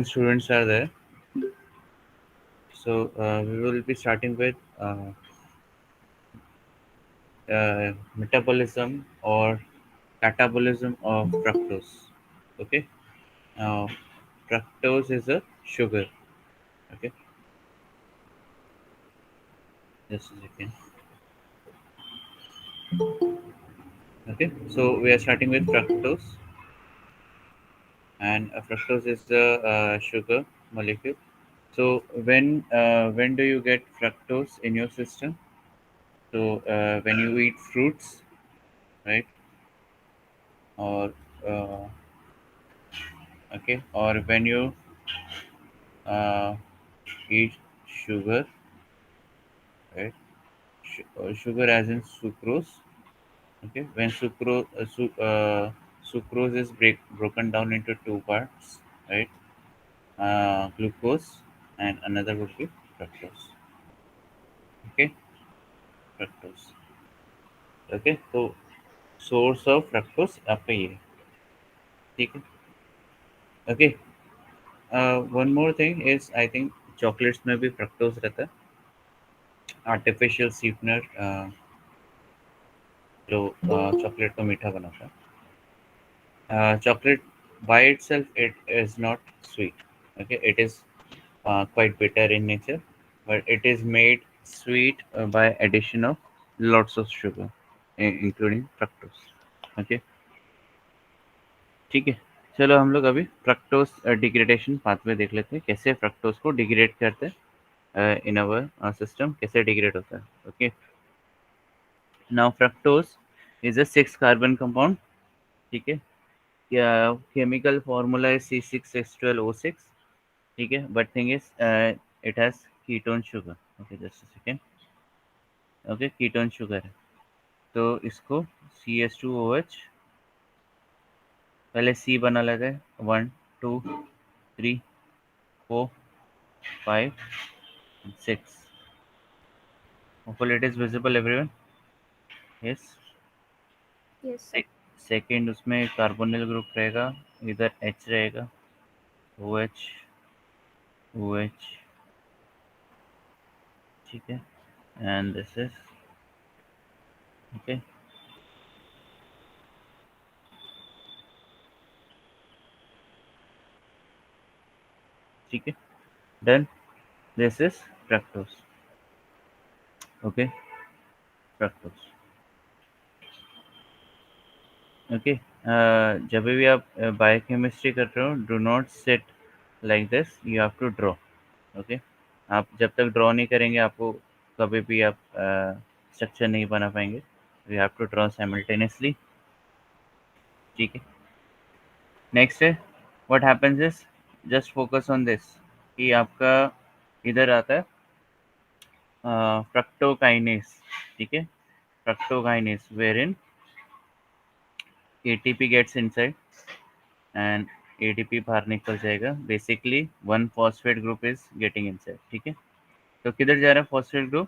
students are there. So we will be starting with metabolism or catabolism of fructose. Okay. Now, fructose is a sugar. Okay. Just a second. Okay. So we are starting with fructose, and fructose is the sugar molecule. So when do you get fructose in your system? So when you eat fruits, right? Or uh, okay, or when you uh, eat sugar, right? Sugar as in sucrose. Okay, when sucrose is broken down into two parts, right? Glucose and another would be fructose. Okay, fructose. Okay, so source of fructose आपका ये है, ठीक है. Okay, one more thing is I think chocolates में भी fructose रहता है. Artificial sweetener जो चॉकलेट को मीठा बनाता है. Chocolate by itself it is not sweet. Okay, it is quite bitter in nature, but it is made sweet by addition of lots of sugar, including fructose. Okay, ठीक है. चलो हम लोग अभी फ्रक्टोज डिग्रेडेशन पाथवे देख लेते हैं, कैसे फ्रक्टोज को डिग्रेड करते हैं इन अवर सिस्टम, कैसे डिग्रेड होता है. Okay, now fructose is a 6 carbon compound. ठीक है, केमिकल फॉर्मूला इज C6H12O6. ठीक है, but thing is it has ketone sugar. Okay, just a second. Okay, ketone sugar है, तो इसको CH2OH, पहले C बना लेते हैं. 1 2 3 4 5 6. Hopefully it is visible everyone. Yes. Yes, sir. Second उसमें कार्बोनिल ग्रुप रहेगा, इधर H रहेगा. OH OH. ठीक है, एंड दिस इज ओके. ठीक है, done. This is fructose. Okay, fructose. Okay, जब भी आप बायोकेमिस्ट्री कर रहे हो, do not sit like this, you have to draw. Okay, आप जब तक ड्रॉ नहीं करेंगे, आपको कभी भी आप स्ट्रक्चर नहीं बना पाएंगे. You have to draw simultaneously. ठीक है, नेक्स्ट है what happens is, just focus on this, कि आपका इधर आता है फ्रक्टोकाइनेस. ठीक है, fructokinase where in ATP gets inside and ADP बाहर निकल जाएगा. Basically one phosphate group is getting inside. ठीक है, तो किधर जा रहा है फॉस्फेट ग्रुप,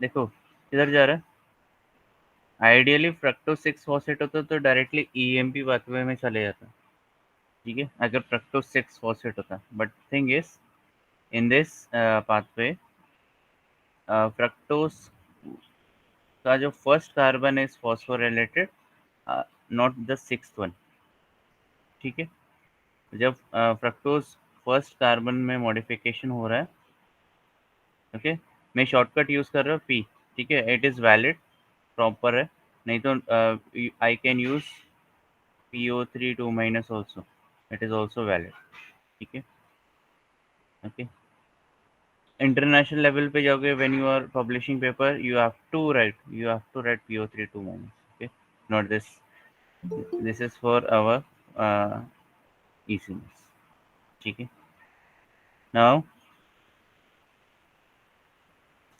देखो किधर जा रहा है. आइडियली फ्रक्टोज 6 फॉस्फेट होता तो डायरेक्टली EMP पाथवे में चले जाता. ठीक है, अगर फ्रक्टोज 6 फॉस्फेट होता, but thing is in this pathway fructose का जो first carbon is phosphorylated, not the sixth one. ठीक है, जब फ्रक्टोज फर्स्ट कार्बन में मॉडिफिकेशन हो रहा है, ओके, मैं शॉर्टकट यूज़ कर रहा हूँ P. ठीक है, इट इज़ वैलिड, प्रॉपर है. नहीं तो I can use PO3 2- also, it is also valid. ठीक है, ओके. इंटरनेशनल लेवल पे जाओगे, when you are publishing paper, you have to write PO3 2-. Okay, not this. This is for our easiness. ठीक है, now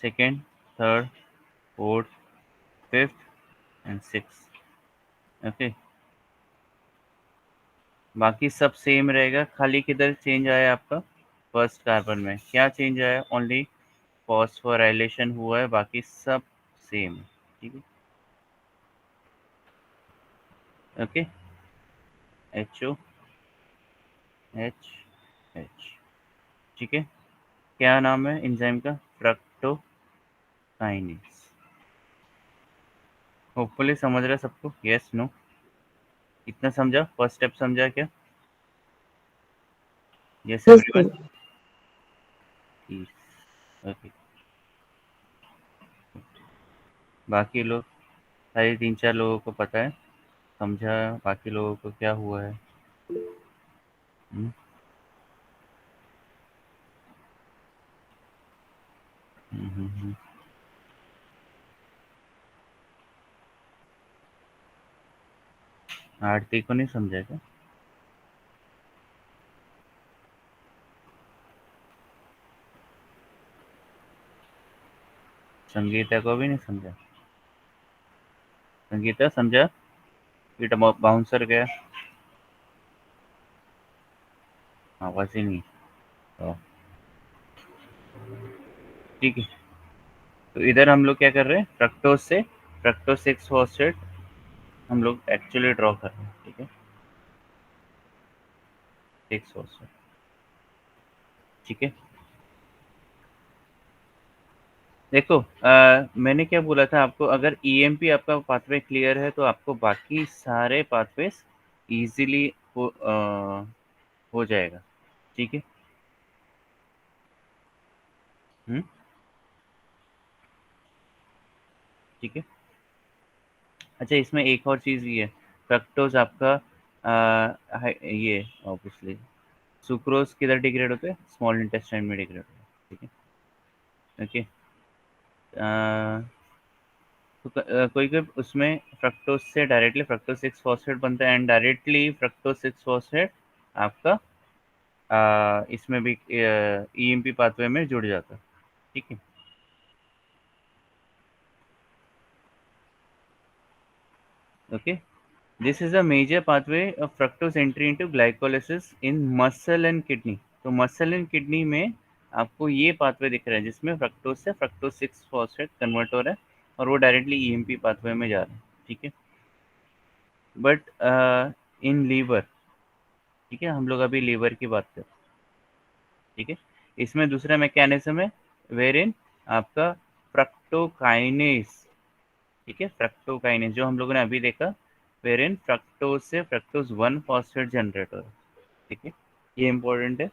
second, third, fourth, fifth and six. Okay, बाकी सब same रहेगा, खाली किधर चेंज आया आपका, फर्स्ट कार्बन में क्या चेंज आया, ओनली फॉस्फोराइलेशन हुआ है, बाकी सब सेम है. ठीक है, ओके. HO एच एच, ठीक है। क्या नाम है एंजाइम का? फ्रक्टोकाइनेज। होपफुली समझ रहे सबको? Yes, no? इतना समझा? फर्स्ट स्टेप समझा क्या? Yes Yes, everyone? sir. Okay. बाकी लोग, सारे 3-4 लोगों को पता है, समझा? बाकी लोगों को क्या हुआ है? हम्म, हम्म, आरती को नहीं समझा क्या? संगीता को भी नहीं समझा? संगीता समझा? बेटा बाउंसर गया, आवाज ही नहीं। तो ठीक है, तो इधर हम लोग क्या कर रहे हैं? फ्रक्टोज से फ्रक्टोज 6 फॉस्फेट हम लोग एक्चुअली ड्रॉ कर रहे हैं, ठीक है? 6 फॉस्फेट, ठीक है। देखो, मैंने क्या बोला था आपको, अगर ईएमपी आपका पाथवे क्लियर है तो आपको बाकी सारे पाथवेज इजीली हो जाएगा, ठीक है। हम्म, ठीक है। अच्छा, इसमें एक और चीज़ ये है, फ्रक्टोज आपका ये ऑब्वियसली सुक्रोज किधर डिग्रेड होते हैं? स्मॉल इंटेस्टाइन में डिग्रेड होते हैं, ठीक है। ओके, तो कोई कोई उसमें फ्रक्टोज से डायरेक्टली फ्रक्टोज 6 फॉस्फेट बनता है, एंड डायरेक्टली फ्रक्टोज 6 फॉस्फेट आपका इसमें भी ईएमपी पाथवे में जुड़ जाता है, ठीक है। Okay, this is a major pathway of fructose entry into glycolysis in muscle and kidney. तो मसल एंड किडनी में आपको ये पाथवे दिख रहा है जिसमें फ्रक्टोज से फ्रक्टोज 6 फॉस्फेट कन्वर्ट हो रहा है और वो डायरेक्टली ईएमपी पाथवे में जा रहा है, ठीक है। बट इन लीवर, ठीक है, हम लोग अभी लीवर की बात कर, ठीक है। इसमें दूसरा मैकेनिज्म है वेर इन आपका फ्रक्टोकाइनेज, ठीक है, फ्रक्टोकाइनेज जो हम लोगों ने अभी देखा, वेर इन फ्रक्टोज से फ्रक्टोज 1 फॉस्फेट जनरेट हो रहा है, ठीक है। ये इंपॉर्टेंट है।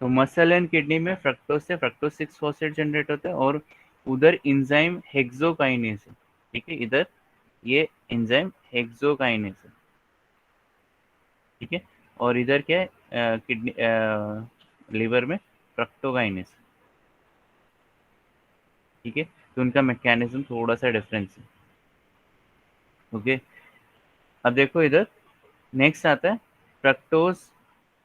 तो मसल एंड किडनी में फ्रक्टोज से फ्रक्टोज 6 फॉस्फेट जनरेट होता है और उधर एंजाइम हेक्सोकाइनेज है, ठीक है। इधर ये एंजाइम हेक्सोकाइनेज है, ठीक है। और इधर क्या है? किडनी लीवर में फ्रक्टोकाइनेज, ठीक है। तो उनका मैकेनिज्म थोड़ा सा डिफरेंस है, ओके। अब देखो इधर नेक्स्ट आता है फ्रक्टोज,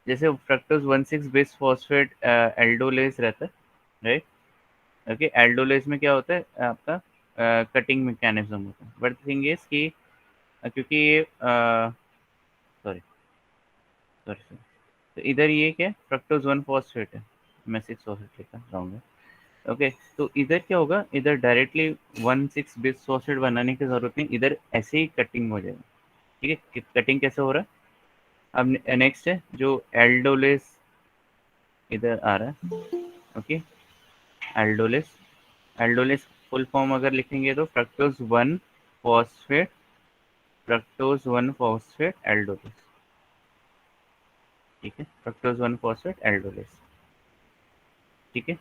जैसे फ्रक्टोज 1,6 बेस फॉस्फेट एल्डोलेज रहता है, राइट? ओके, एल्डोलेज में क्या होता है आपका? कटिंग मैकेनिज्म होता है, बट थिंग इज कि क्योंकि ये सॉरी सॉरी, तो इधर ये क्या है? फ्रक्टोज 1 फॉस्फेट है, मैं 6 फॉस्फेट लिखा रहा। ओके, तो इधर क्या होगा? इधर डायरेक्टली 1,6 बिस फॉस्फेट बनाने की जरूरत नहीं, इधर ऐसे ही कटिंग हो जाएगा, ठीक है। कटिंग कैसे हो रहा है? अब नेक्स्ट है जो एल्डोलेस इधर आ रहा है, okay. Aldolase, aldolase full form अगर लिखेंगे तो fructose 1 phosphate, fructose 1 phosphate aldolase, ठीक है। फ्रक्टोज 1 फॉस्फेट एल्डोलेस, ठीक है।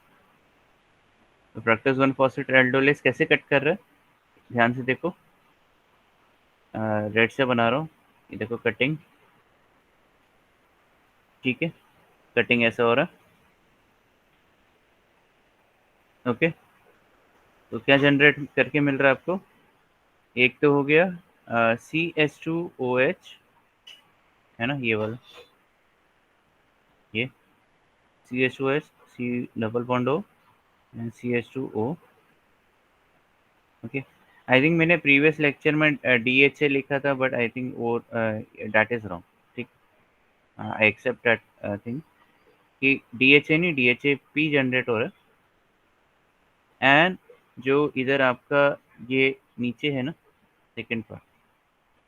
तो फ्रक्टोज 1 फॉस्फेट एल्डोलेस कैसे कट कर रहा है? ध्यान से देखो, रेड से बना रहा हूँ, ये देखो कटिंग, ठीक है। कटिंग ऐसा हो रहा है, ओके। तो क्या जनरेट करके मिल रहा है आपको? एक तो हो गया CH2OH, है ना, ये वाला, ये CH2OH, C double bond O and CH2O, okay. I think मैंने प्रीवियस लेक्चर में DHA लिखा था, बट आई थिंक वो दैट इज रॉन्ग, ठीक। आई एक्सेप्ट दैट थिंग कि DHA नहीं, DHAP जनरेट हो रहा है। एंड जो इधर आपका ये नीचे है ना, सेकेंड पार्ट,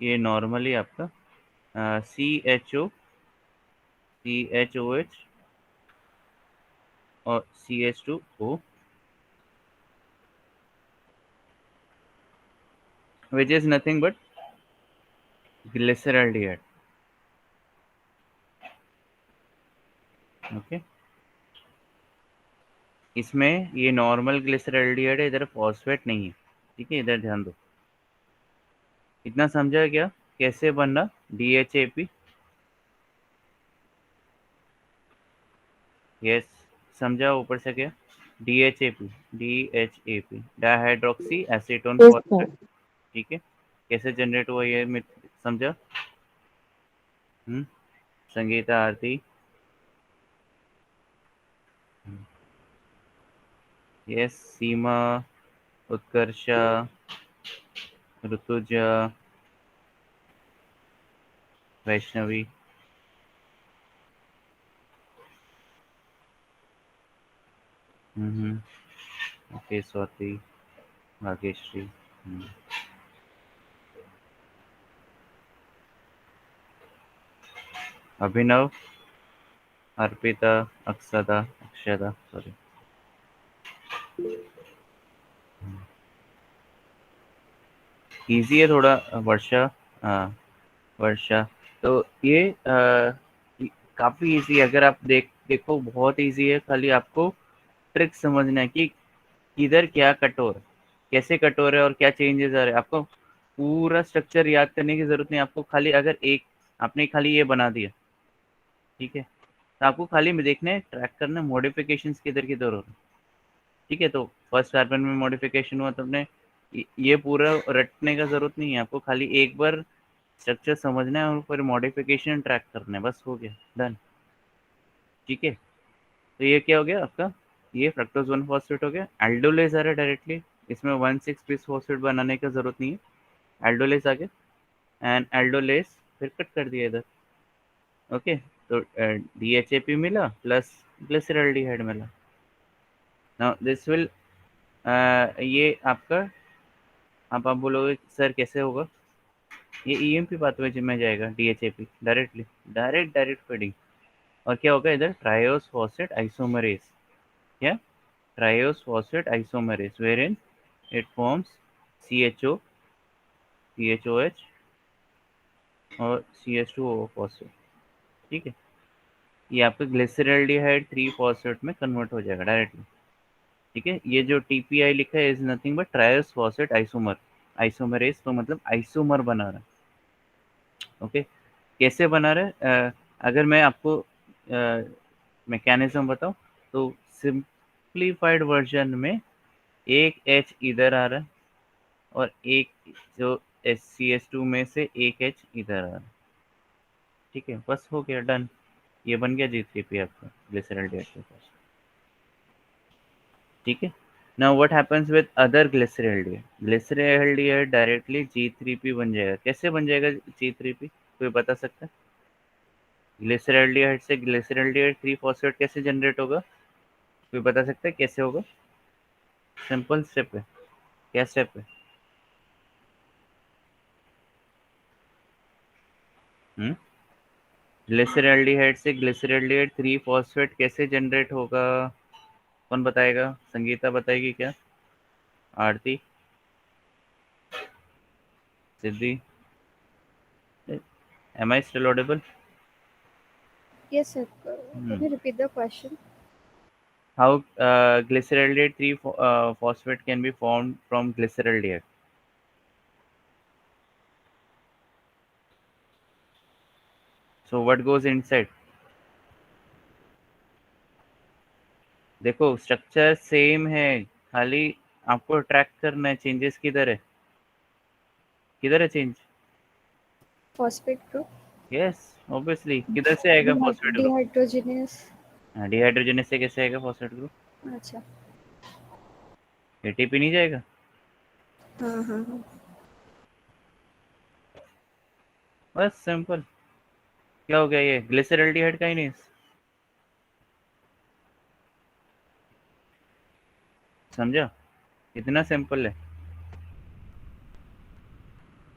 ये नॉर्मली आपका CHO CHOH और CH2O, which is nothing but glyceraldehyde. Okay, इसमें ये नॉर्मल ग्लिसरॉल्डिहाइड है, इधर फॉस्फेट नहीं है। ठीक है, इधर ध्यान दो। इतना समझा क्या कैसे बनना DHAP? यस, समझा ऊपर से क्या? DHAP dihydroxy acetone Yes, sir. Phosphate. ठीक है, कैसे जनरेट हुआ ये समझा? संगीता, आरती, यस, सीमा, उत्कर्षा, ऋतुजा, वैष्णवी, ओके, स्वाति, भाग्यश्री, अभिनव, अर्पिता, अक्षदा सॉरी, इजी है थोड़ा। वर्षा, हाँ वर्षा, तो ये काफी इजी है। अगर आप देखो बहुत इजी है, खाली आपको ट्रिक समझना है कि इधर क्या कट हो रहा है, कैसे कट हो रहा है और क्या चेंजेस आ रहे हैं। आपको पूरा स्ट्रक्चर याद करने की जरूरत नहीं, आपको खाली अगर एक आपने खाली ये बना दिया, ठीक है, तो आपको खाली में देखना है, ट्रैक करना है मॉडिफिकेशन किधर किधर हो रहे हैं। ठीक है, तो फर्स्ट कार्बन में मॉडिफिकेशन हुआ तो अपने ये पूरा रटने का जरूरत नहीं है, आपको खाली एक बार स्ट्रक्चर समझना है और फिर मॉडिफिकेशन ट्रैक करना है, बस हो गया, डन। ठीक है, तो ये क्या हो गया आपका, ये फ्रक्टोज 1 फॉस्फेट हो गया। एल्डोलेज आ रहा है डायरेक्टली, इसमें 1,6 पीस फॉस्फेट बनाने की जरूरत नहीं है, एल्डोलेज आ गया एंड एल्डोलेज फिर कट कर दिया इधर। ओके, तो DHAP मिला प्लस ग्लिसरॉल्डिहाइड मिला। नाउ दिस विल ये आपका, आप बोलोगे सर कैसे होगा, ये EMP पाथवे में जाएगा DHAP डायरेक्टली, डायरेक्ट फीडिंग। और क्या होगा इधर, ट्रायोस फॉस्फेट आइसोमरेज, क्या, triose phosphate isomerase, wherein it forms CHO, CHOH और CH2O फॉस्फेट। ठीक है, ये आपका ग्लिसरॉल्डिहाइड 3 फॉस्फेट में कन्वर्ट हो जाएगा डायरेक्टली। ठीक है, ये जो TPI लिखा है is nothing but triose phosphate isomer, isomerase तो मतलब आइसोमर बना रहा है। ओके, कैसे बना रहा है, अगर मैं आपको मैकेनिज्म बताऊं तो सिंप्लीफाइड वर्जन में एक H इधर आ रहा है और एक जो CH2 में से एक H इधर आ रहा है। ठीक है, बस हो गया, डन। ये बन गया G3P आपका ग्लिसरॉल्डिहाइड के पास। ठीक है, now what happens with other glyceraldehyde, glyceraldehyde directly G3P बन जाएगा। कैसे बन जाएगा G3P, कोई बता सकता है? ग्लिसरॉल्डिहाइड से ग्लिसरॉल्डिहाइड 3 फॉस्फेट कैसे जनरेट होगा, कोई बता सकता है कैसे होगा? सिंपल स्टेप है, क्या स्टेप है? ग्लिसरॉल्डिहाइड से ग्लिसरॉल्डिहाइड 3 फॉस्फेट कैसे जनरेट होगा, कौन बताएगा? संगीता बताएगी क्या? Aarti, Siddhi, am I still audible? Yes, sir. Can you repeat the question? How glyceraldehyde 3 phosphate can be formed from glyceraldehyde? So what goes inside? देखो स्ट्रक्चर सेम है, खाली आपको ट्रैक करना है चेंजेस किधर है, किधर है change? Phosphate group. Yes, obviously किधर से आएगा फॉस्फेट ग्रुप? Dehydrogenase. डिहाइड्रोजनेस से कैसे आएगा फॉस्फेट ग्रुप? अच्छा, ATP नहीं जाएगा? हाँ हाँ हाँ। बस सिंपल, क्या हो गया, ये ग्लिसरॉल्डिहाइड का ही नहीं, समझा? इतना सिंपल है।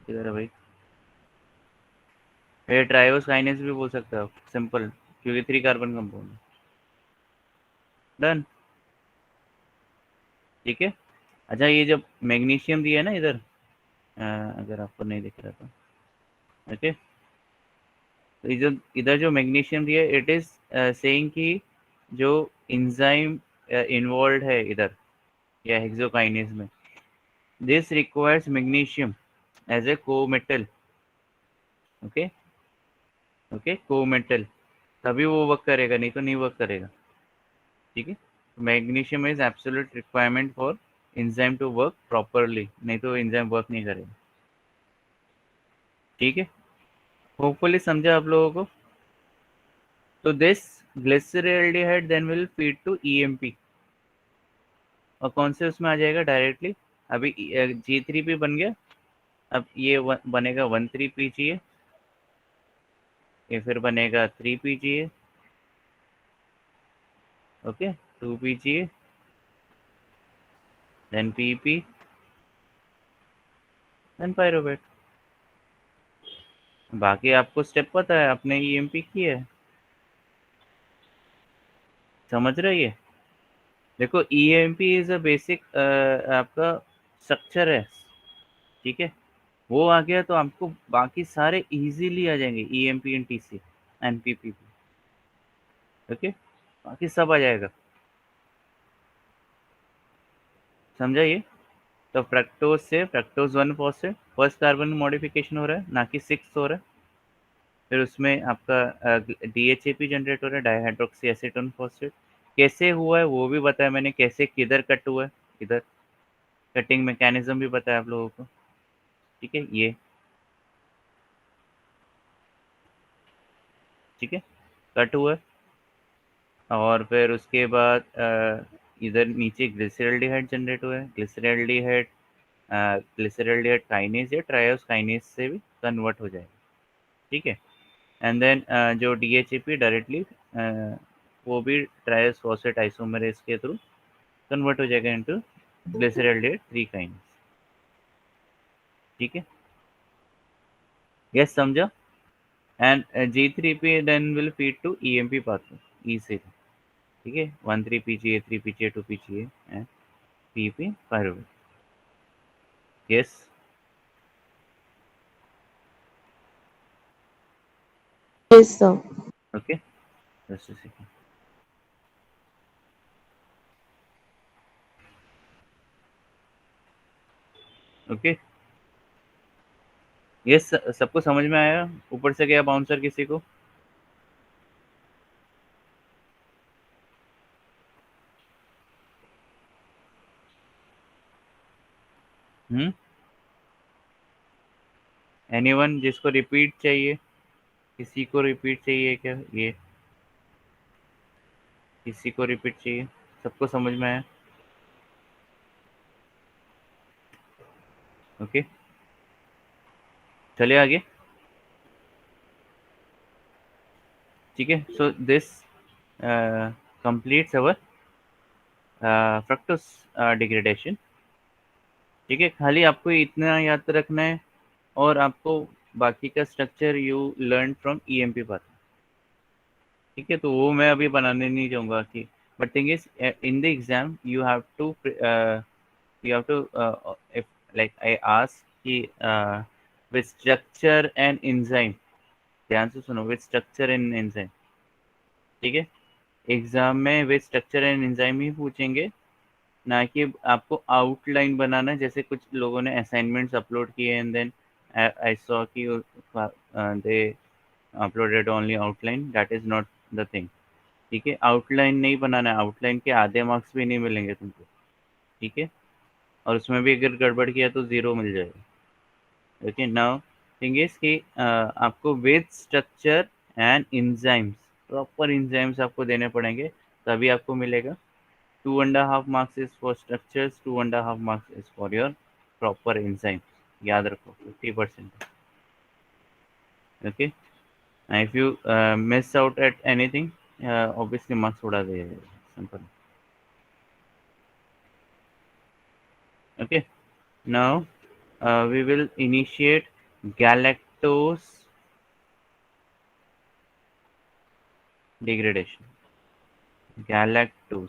किधर है भाई, ये ट्रायोस काइनेस भी बोल सकते हो, सिंपल। क्योंकि 3 कार्बन कंपाउंड है। डन, ठीक है। अच्छा, ये जब मैग्नीशियम दिया है ना इधर, अगर आपको नहीं दिख रहा तो ओके, तो इधर इधर जो मैग्नीशियम दिया है, इट इज सेइंग कि जो एंजाइम इन्वॉल्व है इधर या हेक्सोकाइनेज में, this requires magnesium as a cometal. Okay, okay, cometal, तभी वो वर्क करेगा, नहीं तो नहीं वर्क करेगा। ठीक है, magnesium is absolute requirement for enzyme to work properly, नहीं तो एंजाइम वर्क नहीं करेगा। ठीक है, होपफुली समझा आप लोगों को। तो this glyceraldehyde then will feed to EMP, और कौन से उसमें आ जाएगा डायरेक्टली। अभी G3P बन गया, अब ये बनेगा 1,3-PGA, ये फिर बनेगा 3-PGA, okay, 2-PGA, then PP, then pyruvate. बाकी आपको स्टेप पता है, आपने ईएमपी की है, समझ रही है। देखो, ईएमपी इज अ बेसिक आपका स्ट्रक्चर है, ठीक है। वो आ गया तो आपको बाकी सारे इजीली आ जाएंगे, EMP and TC and PPP, okay, बाकी सब आ जाएगा। समझा ये। तो फ्रक्टोज से fructose 1 phosphate, first carbon modification हो रहा है, ना कि 6 हो रहा है। फिर उसमें आपका डीएचएपी जनरेट हो रहा है, डाइहाइड्रोक्सी एसीटोन फॉस्फेट। कैसे हुआ है वो भी बताया मैंने, कैसे किधर कट हुआ है, इधर कटिंग मैकेनिज्म भी बताया आप लोगों को। ठीक है, ये ठीक है, कट हुआ है। और फिर उसके बाद इधर नीचे ग्लिसरॉल्डिहाइड जनरेट हुआ है, ग्लिसरॉल्डिहाइड काइनेज या ट्रायोस काइनेज से भी कन्वर्ट हो जाएगा। ठीक है, एंड देन जो डीएचएपी डायरेक्टली वो भी ट्रायोस फॉस्फेट आइसोमरेज के थ्रू कन्वर्ट हो जाएगा इनटू ग्लिसरॉल्डिहाइड 3 काइनेज। ठीक है, यस, समझा। And G3P then will feed to EMP pathway, ई से, ठीक है, 1,3-PGA, 3-PGA, 2-PGA and PP pyruvate. Yes, Yes, sir. Okay, just a second. Okay, yes, सबको समझ में आया। ऊपर से गया बाउंसर किसी को। एनीवन जिसको रिपीट चाहिए, किसी को रिपीट चाहिए क्या, ये किसी को रिपीट चाहिए, सबको समझ में आया। ओके, चलिए आगे। ठीक है, so this completes our fructose degradation. ठीक है, खाली आपको इतना याद रखना है, और आपको बाकी का structure you learn from EMP path. ठीक है, तो वो मैं अभी बनाने नहीं चाहूँगा कि, but thing is in the exam you have to if like I ask कि with structure and enzyme, ध्यान से सुनो, with structure and enzyme। ठीक है, एग्जाम में विद स्ट्रक्चर एंड एंजाइम ही पूछेंगे, ना कि आपको आउटलाइन बनाना, जैसे कुछ लोगों ने असाइनमेंट्स अपलोड किए एंड देन आई सॉ कि they uploaded only outline, that is not the thing. ठीक है, आउटलाइन नहीं बनाना है, आउटलाइन के आधे मार्क्स भी नहीं मिलेंगे तुमको। ठीक है, और उसमें भी अगर गड़बड़ किया तो 0 मिल जाएगा। ओके, नाउ थिंग इज कि आपको with structure and enzymes, proper enzymes आपको देने पड़ेंगे, तभी आपको मिलेगा। 2.5 marks is for structures, 2.5 marks is for your proper enzyme. याद रखो, 50%। Okay, if you miss out at anything, obviously marks उड़ा देगा, simple. Okay, now we will initiate galactose degradation, galactose,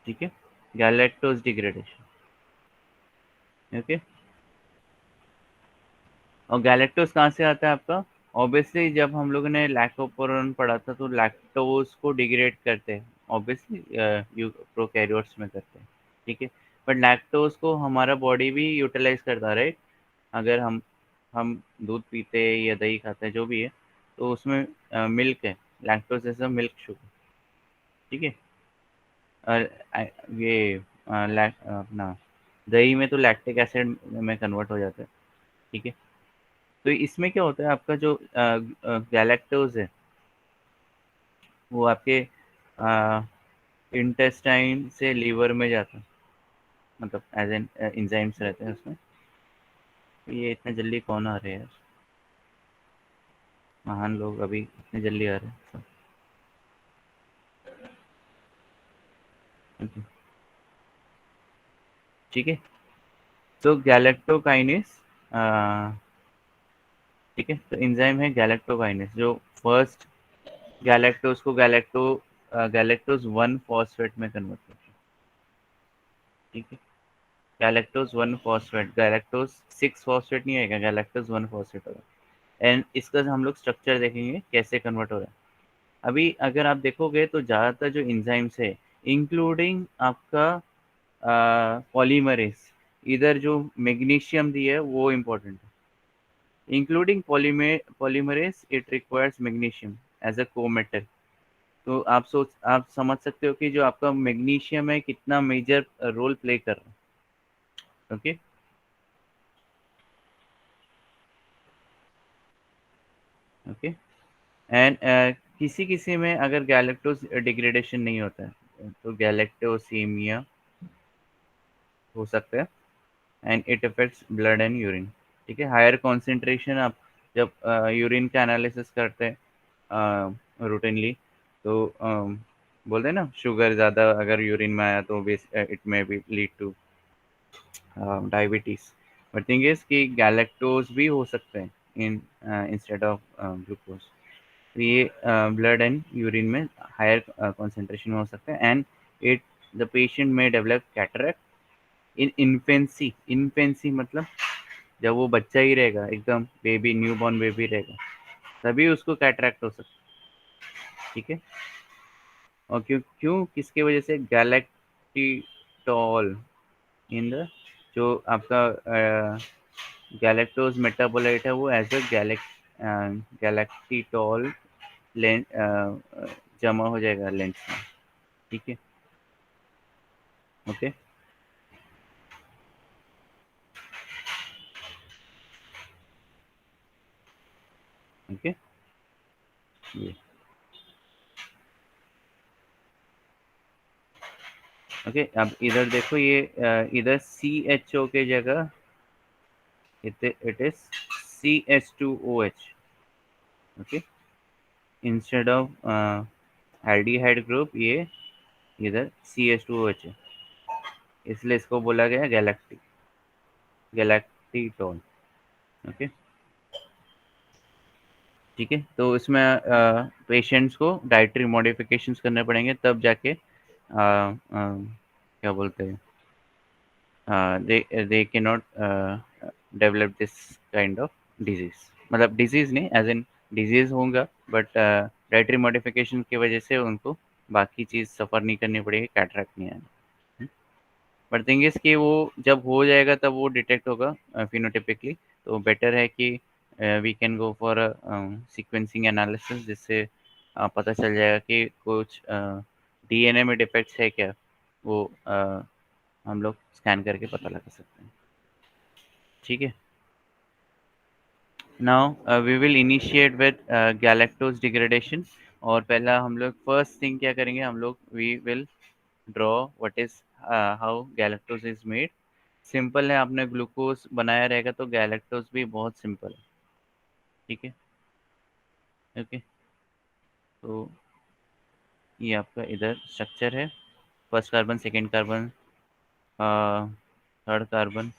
ठीक है, गैलेक्टोज डिग्रेडेशन, ओके। और galactose कहाँ से आता है आपका? ऑब्वियसली जब हम लोगों ने लैक्टोपोरन पढ़ा था तो लैक्टोज को डिग्रेड करते हैं, ऑब्वियसली प्रोकैरियोट्स में करते हैं, ठीक है। बट लैक्टोज को हमारा बॉडी भी यूटिलाइज करता है, राइट? अगर हम दूध पीते हैं या दही खाते हैं जो भी है, तो उसमें मिल्क है, lactose as a milk sugar, ठीक है। और ये अपना दही में तो लैक्टिक एसिड में कन्वर्ट हो जाता है, ठीक है। तो इसमें क्या होता है, आपका जो गैलेक्टोज है वो आपके इंटेस्टाइन से लीवर में जाता है, मतलब एज एन इंजाइम्स रहते हैं उसमें। ये इतने जल्दी कौन आ रहे हैं यार, महान लोग अभी इतने जल्दी आ रहे हैं। Okay, ठीक है। तो गैलेक्टोकाइनेस, ठीक है, तो एंजाइम है गैलेक्टोकाइनेस जो फर्स्ट गैलेक्टोज को गैलेक्टोज 1 फॉस्फेट में कन्वर्ट करता है, ठीक है। गैलेक्टोज 1 फॉस्फेट, गैलेक्टोज 6 फॉस्फेट नहीं आएगा, गैलेक्टोज 1 फॉस्फेट होगा। एंड इसका हम लोग स्ट्रक्चर देखेंगे कैसे कन्वर्ट हो रहा है। अभी अगर आप देखोगे तो ज़्यादातर जो एंजाइम्स है, इंक्लूडिंग आपका पॉलीमरेज, इधर जो मैग्नीशियम दी है वो इम्पोर्टेंट है, including polymerase it requires magnesium as a cometal. तो आप समझ सकते हो कि जो आपका मैग्नीशियम है कितना मेजर रोल प्ले कर रहा है, ओके। ओके। एंड किसी किसी में अगर गैलेक्टोज डिग्रेडेशन नहीं होता है तो गैलेक्टोसीमिया हो सकता है, and it affects blood and urine, ठीक है। हायर कॉन्सेंट्रेशन, आप जब यूरिन का एनालिसिस करते हैं रूटीनली, तो बोलते हैं ना शुगर ज़्यादा अगर यूरिन में आया तो it may be lead two diabetes. But thing is कि गैलेक्टोज भी हो सकते हैं इन इंस्टेड ऑफ ग्लूकोज। तो ये ब्लड एंड यूरिन में हायर कॉन्सेंट्रेशन में हो सकते हैं, एंड इट द पेशेंट में डेवलप कैटरेक्ट इन इन्फेंसी मतलब जब वो बच्चा ही रहेगा, एकदम बेबी, न्यूबॉर्न बेबी रहेगा, तभी उसको कैटरेक्ट हो सकता है, ठीक है। और क्यों क्यों किसके वजह से? गैलेक्टिटॉल इन द, जो आपका गैलेक्टोज मेटाबोलाइट है वो एज अ गैलेक्टिटॉल जमा हो जाएगा लेंस में, ठीक है, ओके। ओके, ये ओके। अब इधर देखो, ये इधर CHO के जगह it is CH2OH, okay. Instead of aldehyde group ये इधर CH2OH है, इसलिए इसको बोला गया गैलेक्टिटोन, ओके, ठीक है। तो इसमें पेशेंट्स को डाइटरी मॉडिफिकेशंस करने पड़ेंगे तब जाके क्या बोलते हैं, they cannot develop this kind of disease, मतलब डिजीज नहीं एज इन डिजीज होगा, बट डाइटरी मॉडिफिकेशन की वजह से उनको बाकी चीज़ सफ़र नहीं करनी पड़ेगी, कैटरेक्ट नहीं आएगा। बट थिंग इज़ कि वो जब हो जाएगा तब वो डिटेक्ट होगा फिनोटिपिकली, तो बेटर है कि we can go for sequencing analysis, जिससे पता चल जाएगा कि कुछ DNA में डिफेक्ट्स है क्या, वो हम लोग स्कैन करके पता लगा सकते हैं, ठीक है। Now we will initiate with galactose degradation. और पहला हम लोग फर्स्ट थिंग क्या करेंगे, हम लोग we will draw what is how galactose is made. Simple है, आपने ग्लूकोज बनाया रहेगा तो गैलेक्टोज भी बहुत सिंपल है, ठीक है, ओके। तो ये आपका इधर स्ट्रक्चर है, first carbon, second carbon, third carbon,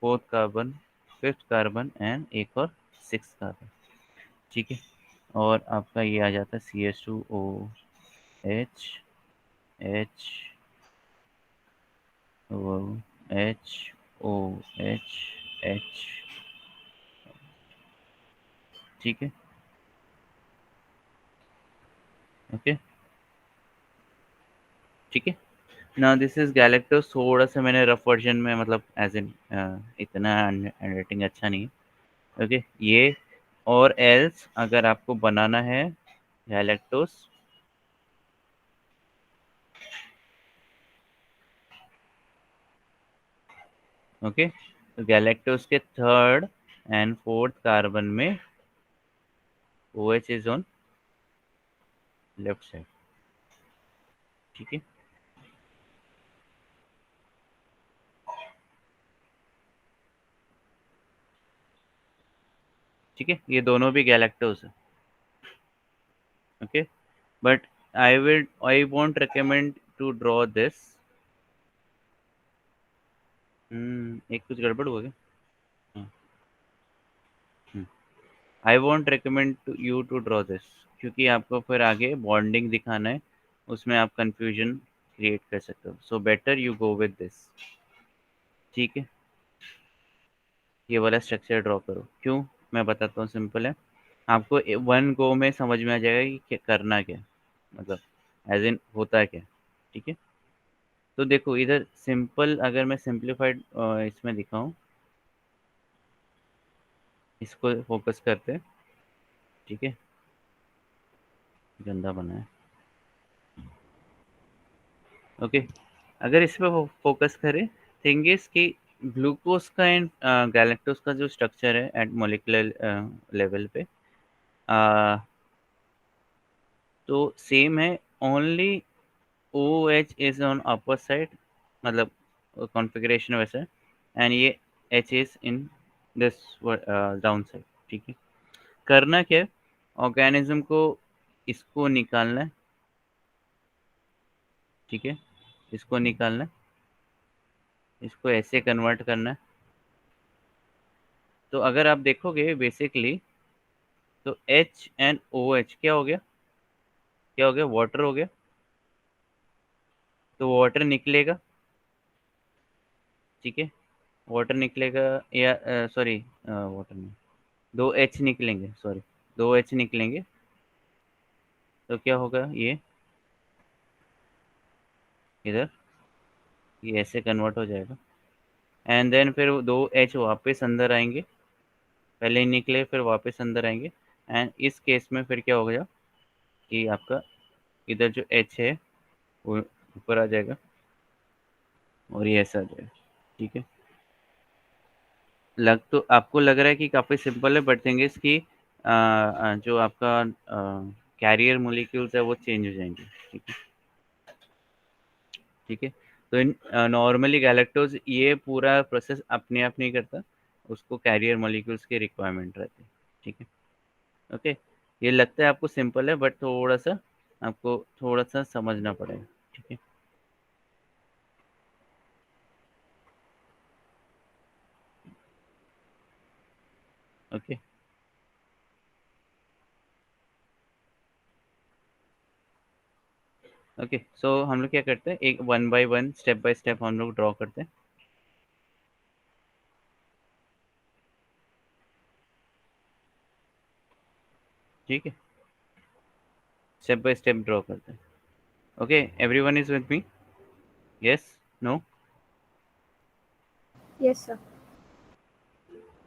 fourth carbon, fifth carbon and एक और सिक्स कार्बन, ठीक है, और आपका ये आ जाता है CH2O H H O H O H H। ठीक है, ओके, ठीक है। Now this is galactose. थोड़ा सा मैंने रफ वर्जन में, मतलब एज इन इतना हैंडराइटिंग अच्छा नहीं है, ओके। ये और एल्स अगर आपको बनाना है गैलेक्टोस, ओके, तो गैलेक्टोस के थर्ड एंड फोर्थ कार्बन में OH is on left side. ठीक है, ठीक है, ये दोनों भी गैलेक्टोस है, okay. But I won't recommend to draw this. एक कुछ गड़बड़ हो गया। I won't recommend to you to draw this, क्योंकि आपको फिर आगे बॉन्डिंग दिखाना है, उसमें आप कंफ्यूजन क्रिएट कर सकते हो। So better you go with this. ठीक है, ये वाला स्ट्रक्चर ड्रॉ करो। क्यों, मैं बताता हूँ, सिंपल है। आपको वन गो में समझ में आ जाएगा कि करना क्या, मतलब एज इन होता है क्या। ठीक है, तो देखो इधर सिंपल, अगर मैं सिंप्लीफाइड इसमें दिखाऊं, इसको फोकस करते हैं। ठीक है, गंदा बना है, ओके। अगर इस पे फोकस करें, थिंग इज कि ग्लूकोज का एंड गैलेक्टोज का जो स्ट्रक्चर है एट मोलिकुलर लेवल पे, तो सेम है। Only OH is on upper side, मतलब कॉन्फ़िगरेशन वैसा है, एंड ये H is in this down side. ठीक है, करना क्या है, ऑर्गेनिज्म को इसको निकालना है। ठीक है, इसको निकालना है, इसको ऐसे कन्वर्ट करना है। तो अगर आप देखोगे बेसिकली, तो HNOH क्या हो गया, क्या हो गया, वाटर हो गया। तो वाटर निकलेगा, ठीक है, वाटर निकलेगा, या सॉरी, वाटर नहीं, दो H निकलेंगे, सॉरी, दो H निकलेंगे। तो क्या होगा, ये इधर ये ऐसे कन्वर्ट हो जाएगा, एंड देन फिर दो H वापस अंदर आएंगे, पहले ही निकले फिर वापस अंदर आएंगे। एंड इस केस में फिर क्या होगा कि आपका इधर जो H है वो ऊपर आ जाएगा, और ये ऐसा आ जाएगा। ठीक है, तो आपको लग रहा है कि काफ़ी सिंपल है, बट थिंग इज कि जो आपका कैरियर मोलिक्यूल्स है वो चेंज हो जाएंगे। ठीक है, ठीक है। तो इन नॉर्मली गैलेक्टोज ये पूरा प्रोसेस अपने आप नहीं करता, उसको कैरियर मोलिक्यूल्स की रिक्वायरमेंट रहती है। ठीक है, ओके। ये लगता है आपको सिंपल है, बट थोड़ा सा आपको थोड़ा सा समझना पड़ेगा। ठीक है, ओके, ओके। सो हम लोग क्या करते हैं, एक one by one, step by step हम लोग ड्रॉ करते हैं। ठीक है, स्टेप बाय स्टेप ड्रॉ करते हैं। Okay, everyone is with me? Yes, no? Yes sir.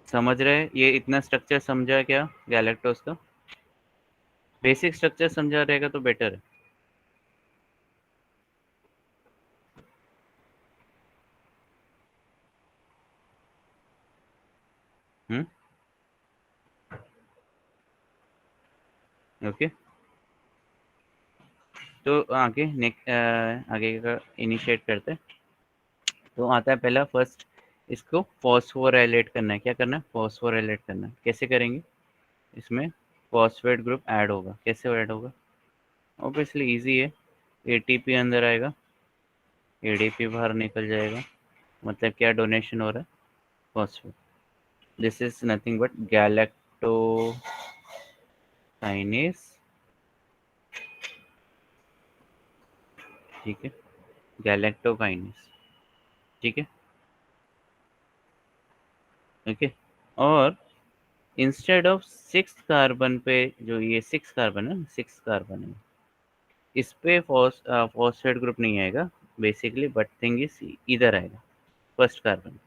समझ रहे हैं? ये इतना स्ट्रक्चर समझा क्या गैलेक्टोस का? बेसिक स्ट्रक्चर समझा रहेगा तो बेटर है। हम्म, ओके। तो आगे आगे का इनिशिएट करते हैं। तो आता है पहला, फर्स्ट इसको फॉस्फोराइलेट करना है। क्या करना है, फॉस्फोराइलेट करना है। कैसे करेंगे, इसमें फॉस्फेट ग्रुप ऐड होगा। कैसे ऐड होगा, ऑब्वियसली इजी है। ATP अंदर आएगा, ADP बाहर निकल जाएगा, मतलब क्या डोनेशन हो रहा है, phosphate. This is nothing but galactokinase, ठीक है, गैलेक्टोकाइनेस, ठीक है, ओके। और इंस्टेड ऑफ 6 कार्बन पे, जो ये 6 कार्बन है, 6 कार्बन है, इस पे फॉस्फेट ग्रुप नहीं आएगा बेसिकली, बट थिंग इज इधर आएगा फर्स्ट कार्बन,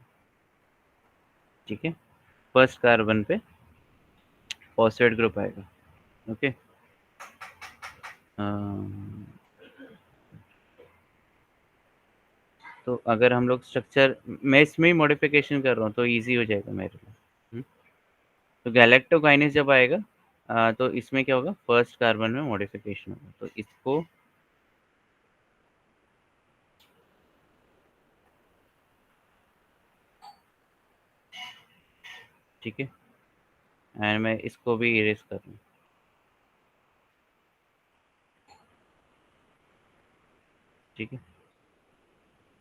ठीक है, फर्स्ट कार्बन पे फॉस्फेट ग्रुप आएगा, ओके। तो अगर हम लोग स्ट्रक्चर, मैं इसमें ही मॉडिफिकेशन कर रहा हूँ तो इजी हो जाएगा मेरे लिए। तो गैलेक्टोकाइनेस जब आएगा तो इसमें क्या होगा, फर्स्ट कार्बन में मॉडिफिकेशन होगा, तो इसको ठीक है, एंड मैं इसको भी इरेज कर लूँ, ठीक है।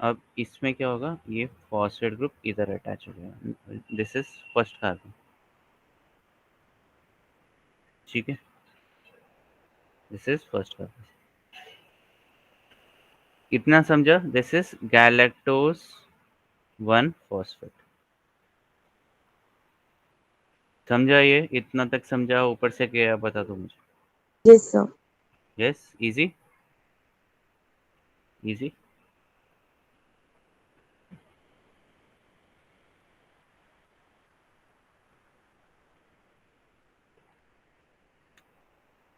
अब इसमें क्या होगा, ये फॉस्फेट ग्रुप इधर अटैच हो गया, दिस इज फर्स्ट कार्बन, ठीक है, दिस इज फर्स्ट कार्बन। इतना समझा, दिस इज गैलेक्टोज 1 फॉस्फेट, समझा? ये इतना तक समझा, ऊपर से क्या बता दो मुझे? Yes, sir. Yes, easy easy.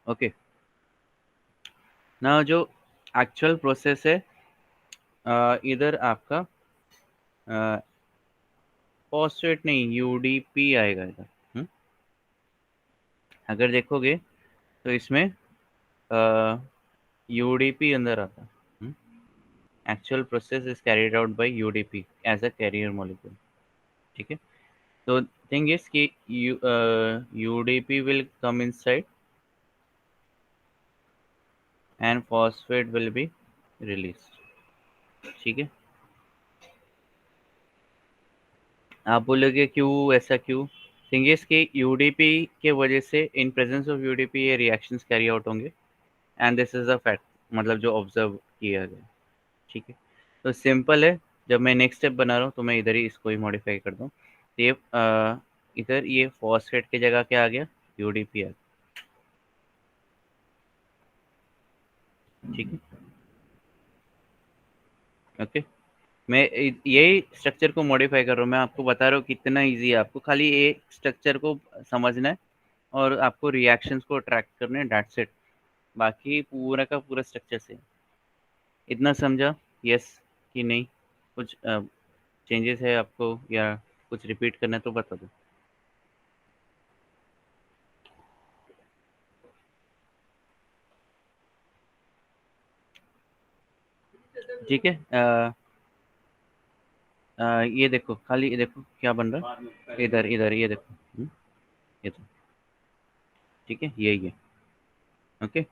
Okay, ना जो एक्चुअल प्रोसेस है, इधर आपका फॉस्फेट नहीं, यूडीपी आएगा इधर। अगर देखोगे तो इसमें यूडीपी अंदर आता है। Actual process is carried out by UDP as a carrier molecule, ठीक है। तो थिंग इज कि UDP will come inside and phosphate will be release, ठीक है। आप बोलोगे क्यों ऐसा, क्यों? थिंग इज कि यूडीपी के वजह से, इन प्रेजेंस ऑफ यूडीपी ये रिएक्शंस कैरी आउट होंगे, and this is a fact, मतलब जो ऑब्जर्व किया गया, ठीक है। तो सिंपल है, जब मैं नेक्स्ट स्टेप बना रहा हूँ तो मैं इधर ही इसको ही मॉडिफाई कर दूँ, तो ये इधर ये फॉस्फेट की जगह क्या आ गया, यूडीपी आ गया, ठीक है, ओके। मैं यही स्ट्रक्चर को मॉडिफाई कर रहा हूँ, मैं आपको बता रहा हूँ कितना इजी है, आपको खाली एक स्ट्रक्चर को समझना है और आपको रिएक्शंस को ट्रैक करने हैं, दैट्स इट। बाकी पूरा का पूरा स्ट्रक्चर से इतना समझा? यस कि नहीं? कुछ चेंजेस है आपको या कुछ रिपीट करना है तो बता दो। ठीक है, ये देखो, खाली ये देखो क्या बन रहा है, इधर इधर ये देखो, ये तो ठीक है, यही है, okay.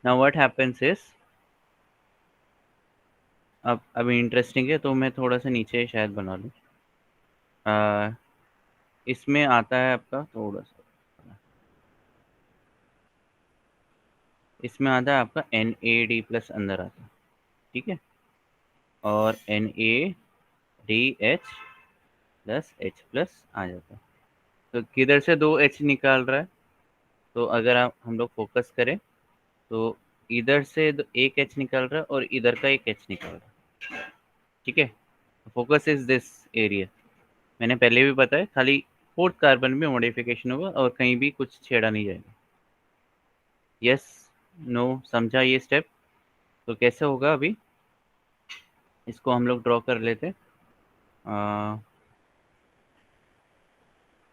Now what happens is, अब अभी इंटरेस्टिंग है तो मैं थोड़ा सा नीचे शायद बना लूँ। इसमें आता है आपका थोड़ा सा, इसमें आता है आपका NAD+ अंदर आता है, ठीक है, और NADH+H+ आ जाता है। तो किधर से 2 H निकाल रहा है, तो अगर आप हम लोग फोकस करें तो इधर से एक H निकाल रहा है और इधर का एक H निकाल रहा है, ठीक है। फोकस इज दिस एरिया, मैंने पहले भी बताया, खाली फोर्थ कार्बन में मॉडिफिकेशन होगा और कहीं भी कुछ छेड़ा नहीं जाएगा। यस, नो, समझा ये स्टेप? तो कैसे होगा अभी, इसको हम लोग ड्रॉ कर लेते हैं।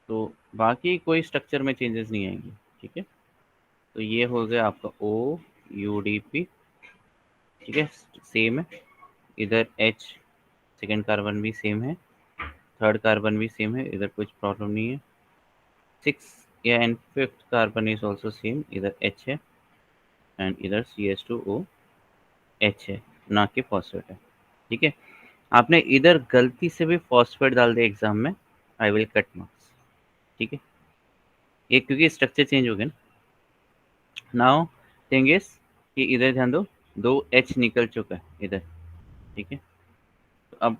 तो बाकी कोई स्ट्रक्चर में चेंजेस नहीं आएंगे, ठीक है। तो ये हो गया आपका OUDP, ठीक है, सेम है। इधर H सेकेंड कार्बन भी सेम है, थर्ड कार्बन भी सेम है, इधर कुछ प्रॉब्लम नहीं है। 6 या and fifth carbon is also same, इधर H है एंड इधर CH2OH है, ना कि फॉस्फेट है, ठीक है। आपने इधर गलती से भी फॉस्फेट डाल दिया एग्जाम में, आई विल कट मार्क्स, ठीक है। ये क्योंकि स्ट्रक्चर चेंज हो गया ना। नाउ थिंग इज कि इधर ध्यान दो, 2 H निकल चुका है इधर, ठीक है। तो अब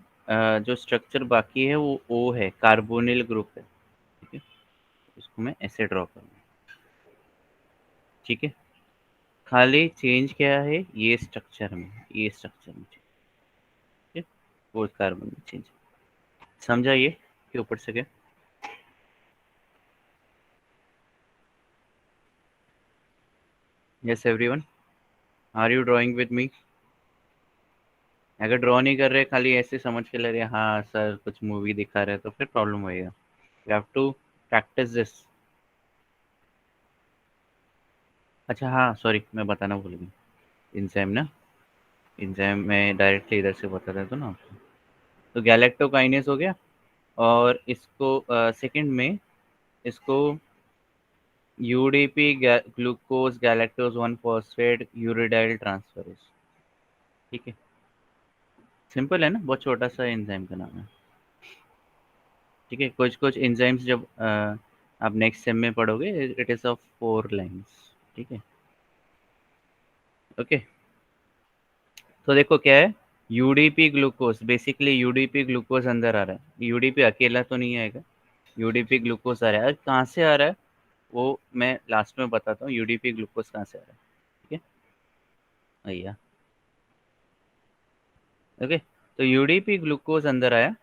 जो स्ट्रक्चर बाकी है वो O है, कार्बोनिल ग्रुप है, ठीक है। इसको मैं ऐसे ड्रॉ करूँगा, ठीक है। खाली चेंज क्या है, ये स्ट्रक्चर में, ये स्ट्रक्चर में, ठीक है। वो कार्बन में चेंज, समझा ये कि ऊपर से क्या। Yes everyone, are you drawing with me? अगर ड्रॉ नहीं कर रहे, खाली ऐसे समझ के ले रहे हाँ सर कुछ मूवी दिखा रहे, तो फिर प्रॉब्लम होएगा। You have to practice this. अच्छा हाँ सॉरी, मैं बताना भूल गया, इंजाइम ना, इंजाइम मैं डायरेक्टली इधर से बता देता हूँ ना आपको। तो गैलेक्टोकाइनेस हो गया, और इसको सेकंड में इसको UDP glucose galactose 1 phosphate uridyl transferase, ठीक है। सिंपल है ना, बहुत छोटा सा एंजाइम का नाम है, ठीक है। कुछ कुछ एंजाइम्स जब आप नेक्स्ट सेम में पढ़ोगे, इट इज ऑफ 4 लाइंस, ठीक है। ओके, तो देखो क्या है, UDP glucose, basically UDP glucose अंदर आ रहा है, यूडीपी अकेला तो नहीं आएगा, यूडीपी ग्लूकोज आ रहा है। और कहाँ से आ रहा है वो मैं लास्ट में बताता हूँ, यूडीपी ग्लूकोज कहाँ से आ रहा है, ठीक है भैया। ओके, तो यूडीपी ग्लूकोज अंदर आया,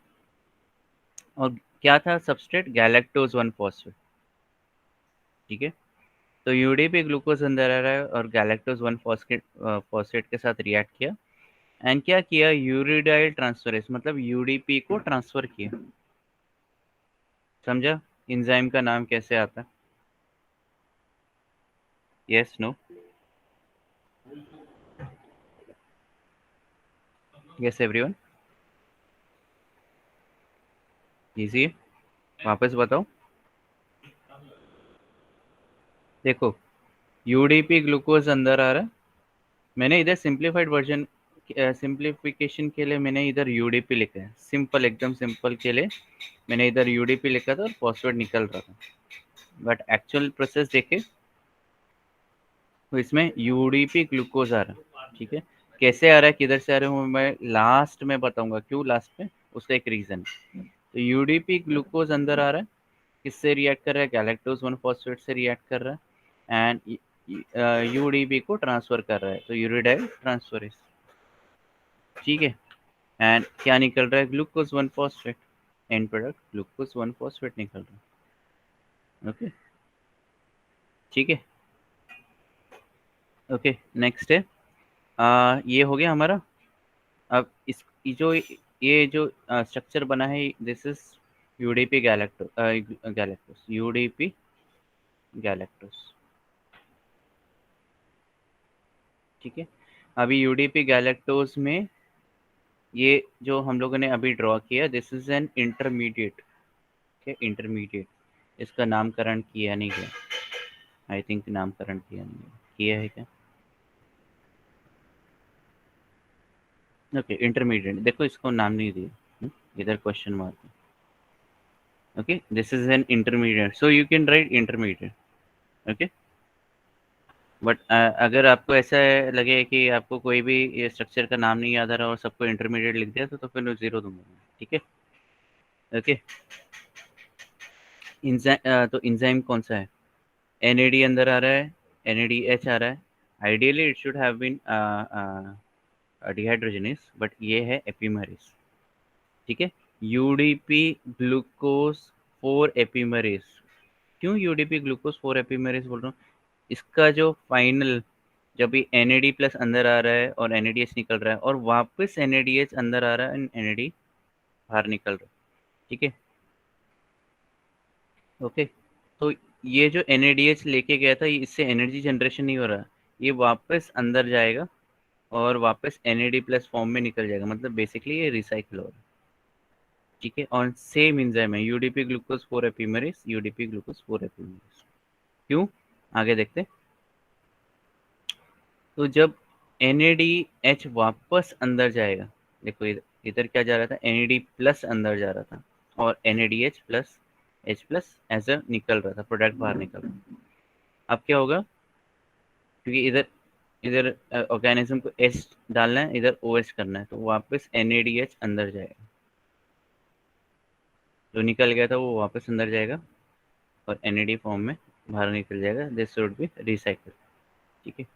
और क्या था सबस्ट्रेट, गैलेक्टोज 1 फॉस्फेट, ठीक है। तो यूडीपी ग्लूकोज अंदर आ रहा है और गैलेक्टोज 1 फॉस्फेट फॉस्फेट के साथ रिएक्ट किया, एंड क्या किया, यूरिडाइल ट्रांसफरेज, मतलब यूडीपी को ट्रांसफर किया। समझा एंजाइम का नाम कैसे आता है? Yes no? Yes everyone, easy है, वापस बताओ। देखो यूडीपी ग्लूकोज अंदर आ रहा है, मैंने इधर सिंप्लीफाइड वर्जन, सिंप्लीफिकेशन के लिए मैंने इधर यूडीपी लिखा है, सिंपल एकदम सिंपल के लिए मैंने इधर यूडीपी लिखा था और फॉस्फेट निकल रहा था। बट एक्चुअल प्रोसेस देखे तो इसमें यूडीपी ग्लूकोज आ रहा है, ठीक है। कैसे आ रहा है, किधर से आ रहा है, मैं लास्ट में बताऊंगा क्यों लास्ट में, उसका एक रीजन। तो यूडीपी ग्लूकोज अंदर आ रहा है, किससे रिएक्ट कर रहा है, गैलेक्टोज 1 फॉस्फेट से रिएक्ट कर रहा है, एंड यूडीपी को ट्रांसफर कर रहा है, तो यूरिडाइल ट्रांसफरेज, ठीक है। एंड क्या निकल रहा है, glucose 1 phosphate, and product glucose 1 phosphate निकल रहा है। ओके, ठीक है। ओके, नेक्स्ट है ये हो गया हमारा। अब इस ये जो स्ट्रक्चर बना है, this is UDP galactose, UDP galactose, ठीक है। अभी यूडीपी गैलेक्टोस में ये जो हम लोगों ने अभी ड्रॉ किया, this is an intermediate, intermediate, इसका नामकरण किया नहीं गया, आई थिंक नामकरण किया नहीं गया, किया है क्या? ओके, इंटरमीडिएट, देखो इसको नाम नहीं दिया, इधर क्वेश्चन मार्क है। Okay, this is an intermediate, so you can write intermediate, okay. But अगर आपको ऐसा लगे कि आपको कोई भी ये स्ट्रक्चर का नाम नहीं याद आ रहा और सबको इंटरमीडिएट लिख दिया, तो फिर मैं 0 दूंगा, ठीक है। ओके, तो इंजाइम कौन सा है, NAD अंदर आ रहा है, NADH आ रहा है, ideally it should have been dehydrogenase, but ये है एपिमरेज, ठीक है। यूडीपी ग्लूकोज 4 एपिमरेज, क्यों यूडीपी ग्लूकोज 4 एपिमरेज बोल रहा हूँ, इसका जो फाइनल, जब भी NAD प्लस अंदर आ रहा है और NADH निकल रहा है, और वापस NADH अंदर आ रहा है, NAD बाहर निकल रहा है, ठीक है। ओके, तो ये जो NADH लेके गया था, इससे एनर्जी जनरेशन नहीं हो रहा, ये वापस अंदर जाएगा और वापस NAD प्लस फॉर्म में निकल जाएगा, मतलब बेसिकली ये रिसाइकिल हो रहा है, ठीक है। और सेम एंजाइम है, यूडीपी ग्लूकोज 4 एपिमरेज, यूडीपी ग्लूकोज 4 एपिमरेज, क्यों, आगे देखते हैं। तो जब NADH वापस अंदर जाएगा, देखो इधर इधर क्या जा रहा था, NAD प्लस अंदर जा रहा था और NADH plus H plus as a निकल रहा था, प्रोडक्ट बाहर निकल रहा। अब क्या होगा, क्योंकि इधर इधर ऑर्गेनिज्म को H डालना है, इधर OH करना है, तो वापस NADH अंदर जाएगा, जो निकल गया था वो वापस अंदर जाएगा और NAD फॉर्म में बाहर निकल जाएगा। This should be recycle. ठीक है,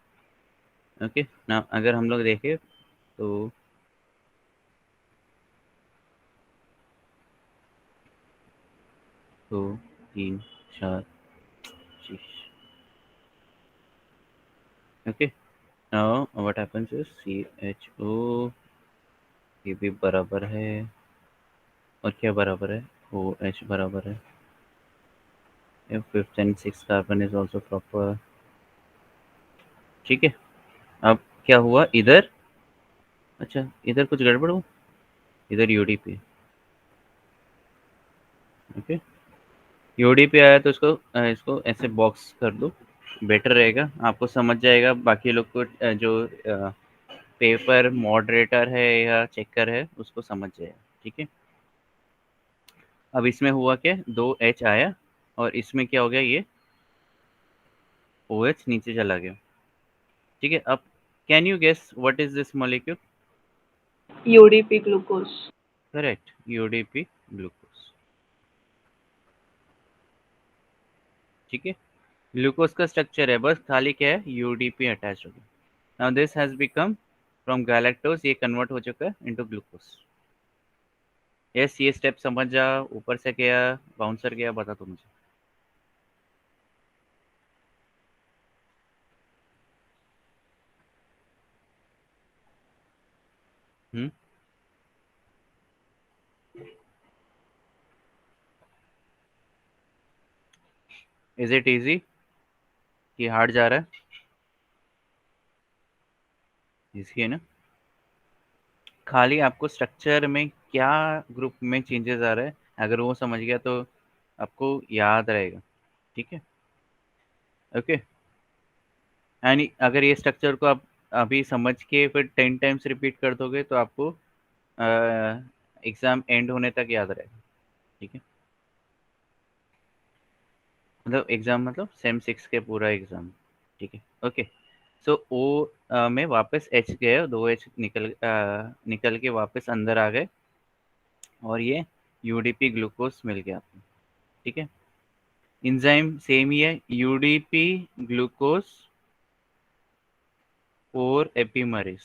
ओके ना। अगर हम लोग देखें तो 2 3 4 6, okay. Now what happens is CHO, ये भी बराबर है, और क्या बराबर है, OH बराबर है। Fifth and six carbon is also proper. ठीक है, अब क्या हुआ इधर, अच्छा इधर कुछ गड़बड़ हुआ, इधर UDP। ओके, UDP आया तो इसको ऐसे बॉक्स कर दो, बेटर रहेगा, आपको समझ जाएगा। बाकी लोग को जो पेपर मॉडरेटर है या चेकर है उसको समझ जाएगा। ठीक है, अब इसमें हुआ क्या, 2H आया और इसमें क्या हो गया, ये OH नीचे चला गया। ठीक है, अब can you guess what is this molecule? UDP glucose. Correct, UDP glucose. ठीक है, ग्लूकोज का स्ट्रक्चर है, बस खाली क्या है, UDP अटैच हो गया। Now this has become from galactose, ये कन्वर्ट हो चुका है इनटू ग्लूकोज। यस, ये स्टेप समझ जा, ऊपर से गया बाउंसर गया, बता तू मुझे। हम्म, इज इट इजी कि हार्ड जा रहा है? इजी है ना, खाली आपको स्ट्रक्चर में क्या ग्रुप में चेंजेस आ रहा है, अगर वो समझ गया तो आपको याद रहेगा। ठीक है, ओके। यानी अगर ये स्ट्रक्चर को आप अभी समझ के फिर 10 टाइम्स रिपीट कर दोगे तो आपको एग्जाम एंड होने तक याद रहेगा। ठीक है, मतलब एग्जाम मतलब सेम 6 के पूरा एग्जाम। ठीक है, ओके। सो O में वापस H गए, 2H निकल के वापस अंदर आ गए और ये UDP ग्लूकोज मिल गया आपको। ठीक है, इंजाइम सेम ही है, UDP ग्लूकोज और एपीमरेज।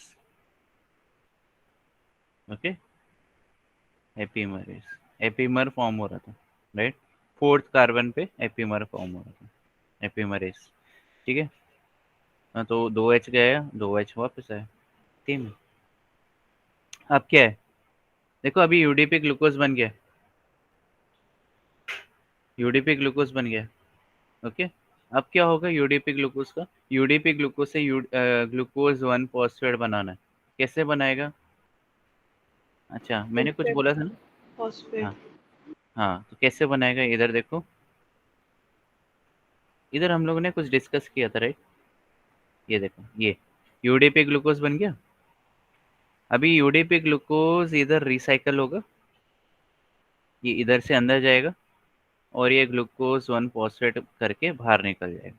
ओके, एपीमरेज, एपीमर फॉर्म हो रहा था, राइट। फोर्थ कार्बन पे एपीमर फॉर्म हो रहा था, एपीमरेज। ठीक है, हाँ, तो 2H गया, 2H वापस आया, तीन। अब क्या है, देखो अभी UDP ग्लूकोज बन गया, UDP ग्लूकोज बन गया। ओके, अब क्या होगा UDP ग्लूकोज का, UDP ग्लूकोज से ग्लूकोज 1 फॉस्फेट बनाना है, कैसे बनाएगा? अच्छा मैंने कुछ बोला था ना, हाँ। Phosphate. हाँ, तो कैसे बनाएगा, इधर देखो, इधर हम लोगों ने कुछ डिस्कस किया था, राइट। ये देखो, ये UDP ग्लूकोज बन गया। अभी UDP ग्लूकोज इधर रिसाइकल होगा, ये इधर से अंदर जाएगा और ये ग्लूकोज 1 फॉस्फेट करके बाहर निकल जाएगा।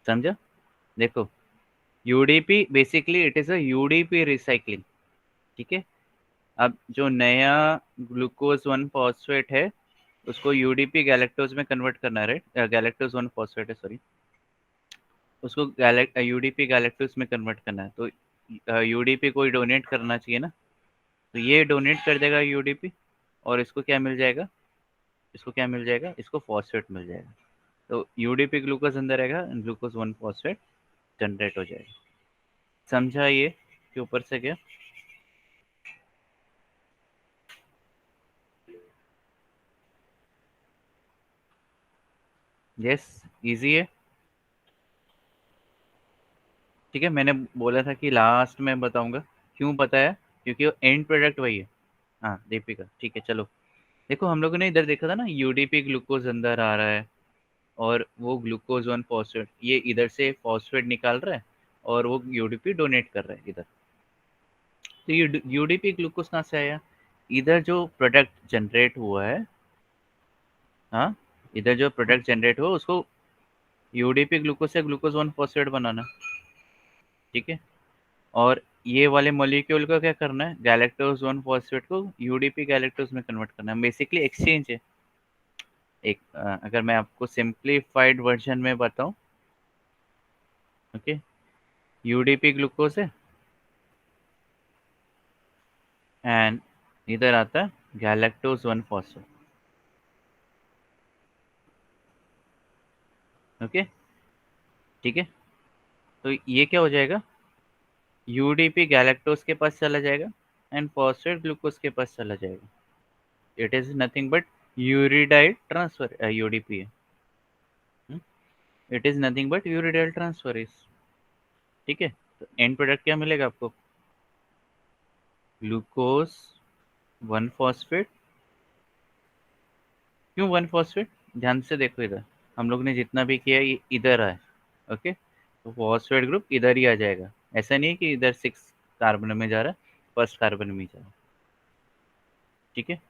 समझा? देखो, UDP basically it is a UDP recycling. ठीक है, अब जो नया ग्लूकोज 1 फॉस्फेट है उसको UDP गैलेक्टोज में कन्वर्ट करना है, राइट। गैलेक्टोज 1 फॉस्फेट है, सॉरी, उसको UDP गैलेक्टोज में कन्वर्ट करना है, तो UDP कोई डोनेट करना चाहिए ना, तो ये डोनेट कर देगा UDP, और इसको क्या मिल जाएगा, इसको क्या मिल जाएगा, इसको फॉस्फेट मिल जाएगा। तो UDP ग्लूकोज अंदर रहेगा, ग्लूकोज 1 फॉस्फेट जनरेट हो जाएगा। समझा ये कि ऊपर से क्या? यस, इजी है। ठीक है, मैंने बोला था कि लास्ट में बताऊंगा, क्यों बताया, क्योंकि एंड प्रोडक्ट वही है। हाँ दीपिका, ठीक है चलो। देखो हम लोगों ने इधर देखा था ना, UDP ग्लूकोज अंदर आ रहा है और वो ग्लूकोज 1 फॉस्फेट ये इधर से फॉस्फेट निकाल रहा है और वो UDP डोनेट कर रहा है इधर। तो ये UDP ग्लूकोज कहाँ से आया, इधर जो प्रोडक्ट जनरेट हुआ है हाँ, इधर जो प्रोडक्ट जनरेट हो उसको यूडीपी ग्लूकोज से ग्लूकोज 1 फॉस्फेट बनाना, ठीक है। और ये वाले मॉलिक्यूल को क्या करना है, गैलेक्टोज 1 फॉस्फेट को यूडीपी गैलेक्टोज में कन्वर्ट करना है। बेसिकली एक्सचेंज है एक। अगर मैं आपको सिंप्लीफाइड वर्जन में बताऊं, ओके, यूडीपी ग्लूकोज है एंड इधर आता है गैलेक्टोज 1 फॉस्फेट, ओके, ठीक है। तो ये क्या हो जाएगा, यूडीपी गैलेक्टोज के पास चला जाएगा एंड फॉस्फेट ग्लूकोज के पास चला जाएगा। It is nothing but uridyl transfer, UDP है। It is nothing but uridyl transfer is, ठीक है। तो एंड प्रोडक्ट क्या मिलेगा आपको, ग्लूकोज 1 फॉस्फेट। क्यों 1 फॉस्फेट, ध्यान से देखो इधर, हम लोग ने जितना भी किया ये इधर आए, ओके। तो फॉस्फेट ग्रुप इधर ही आ जाएगा, ऐसा नहीं है कि इधर 6 कार्बन में जा रहा है, फर्स्ट कार्बन में जा रहा है, ठीक है,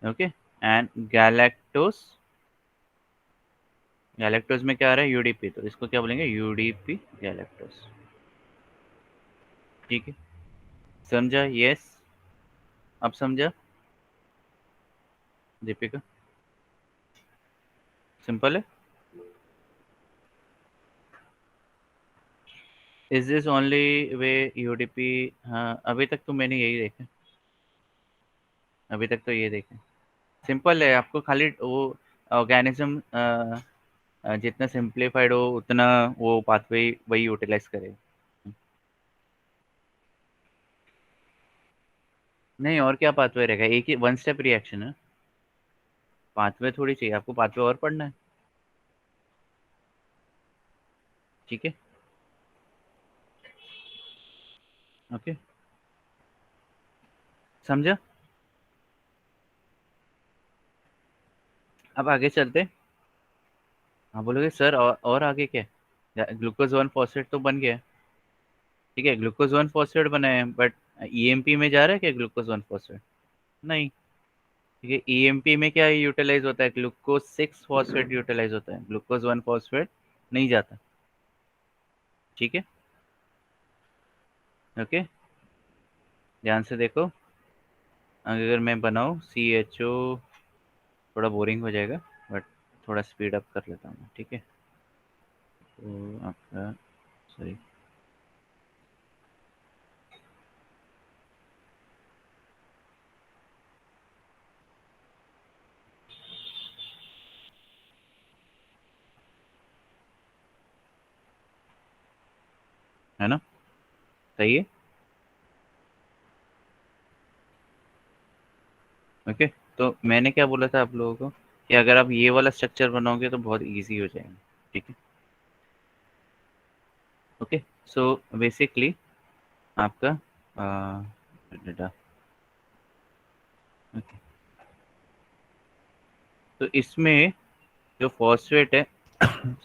ओके। एंड गैलेक्टोस, गैलेक्टोस में क्या आ रहा है, यूडीपी, तो इसको क्या बोलेंगे, यूडीपी गैलेक्टोस, ठीक है। समझा, यस, अब समझा दीपिका, सिंपल है। Is this only way UDP, हाँ अभी तक तो मैंने यही देखा, अभी तक तो ये देखे, सिंपल है। आपको खाली वो ऑर्गेनिज्म जितना सिंप्लीफाइड हो उतना वो पाथवे वही यूटिलाइज करे। नहीं, और क्या पाथवे रहेगा, एक ही वन स्टेप रिएक्शन है, पाथवे थोड़ी चाहिए आपको, पाथवे और पढ़ना है, ठीक है, ओके, समझा। अब आगे चलते। हाँ बोलोगे सर और आगे क्या, ग्लूकोज 1 फॉस्फेट तो बन गया, ठीक है, ग्लूकोज 1 फॉस्फेट बना है, बट ईएमपी में जा रहा है क्या ग्लूकोज 1 फॉस्फेट, नहीं, ठीक है। ईएमपी में क्या यूटिलाइज होता है, ग्लूकोज 6 फॉस्फेट यूटिलाइज होता है, ग्लूकोज 1 फॉस्फेट नहीं जाता, ठीक है, ओके। ध्यान से देखो, अगर मैं बनाऊँ CHO, थोड़ा बोरिंग हो जाएगा, बट थोड़ा स्पीड अप कर लेता हूँ, ठीक है। तो आपका, सॉरी, है ना, सही है, ओके। तो मैंने क्या बोला था आप लोगों को, कि अगर आप ये वाला स्ट्रक्चर बनाओगे तो बहुत इजी हो जाएगा, ठीक है, ओके। सो बेसिकली आपका डेटा, ओके, तो इसमें जो फॉस्फेट है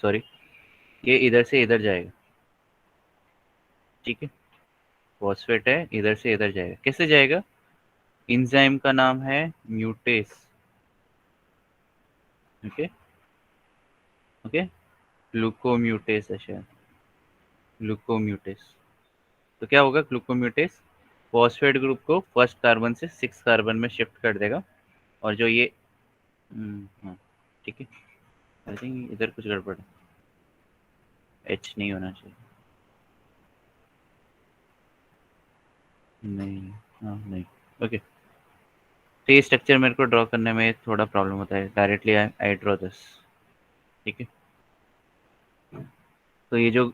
सॉरी, ये इधर से इधर जाएगा, ठीक है, फॉस्फेट है इधर से इधर जाएगा, कैसे जाएगा, एंजाइम का नाम है म्यूटेस, ओके, ओके, ग्लूकोम्यूटेस है शायद, ग्लूकोम्यूटेस। तो क्या होगा, ग्लूकोम्यूटेस फॉस्फेट ग्रुप को फर्स्ट कार्बन से 6 कार्बन में शिफ्ट कर देगा, और जो ये हाँ, ठीक है, आई थिंक इधर कुछ गड़बड़ है, एच नहीं होना चाहिए, नहीं, हाँ नहीं, ओके। तो ये स्ट्रक्चर मेरे को ड्रॉ करने में थोड़ा प्रॉब्लम होता है, डायरेक्टली आई ड्रॉ दिस, ठीक है। तो ये जो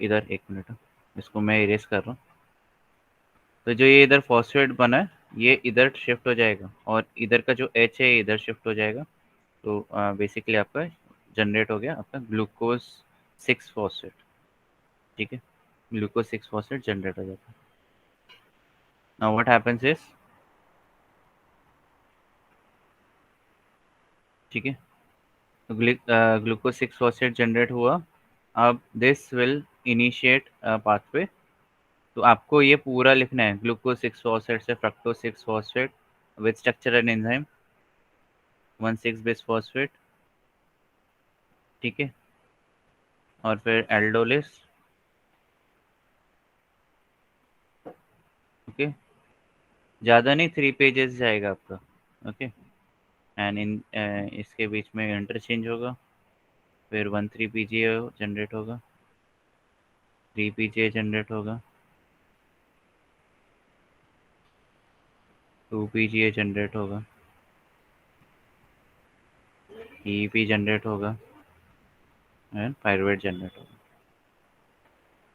इधर एक मिनट, इसको मैं इरेज कर रहा हूँ। तो जो ये इधर फॉस्फेट बना है ये इधर शिफ्ट हो जाएगा, और इधर का जो एच है इधर शिफ्ट हो जाएगा। तो बेसिकली आपका जनरेट हो गया आपका ग्लूकोज 6 फॉस्फेट, ठीक है, ग्लूकोज 6 फॉस्फेट जनरेट हो जाता है। नाउ व्हाट हैपेंस इज, ठीक है, तो ग्लूकोज 6 फॉस्फेट जनरेट हुआ। अब दिस विल इनिशिएट पाथवे। तो आपको ये पूरा लिखना है, ग्लूकोज 6 फॉस्फेट से fructose 6 phosphate with structure and enzyme, 1,6 bis phosphate, ठीक है, और फिर एल्डोलिस, ओके, ज़्यादा नहीं, 3 पेजेस जाएगा आपका, ओके। एंड इन इसके बीच में इंटरचेंज होगा, फिर 1,3 पीजीए जनरेट होगा, 3 पीजीए जनरेट होगा, 2 पीजीए जनरेट होगा, ईपी जनरेट होगा, एंड पायरुवेट जनरेट होगा।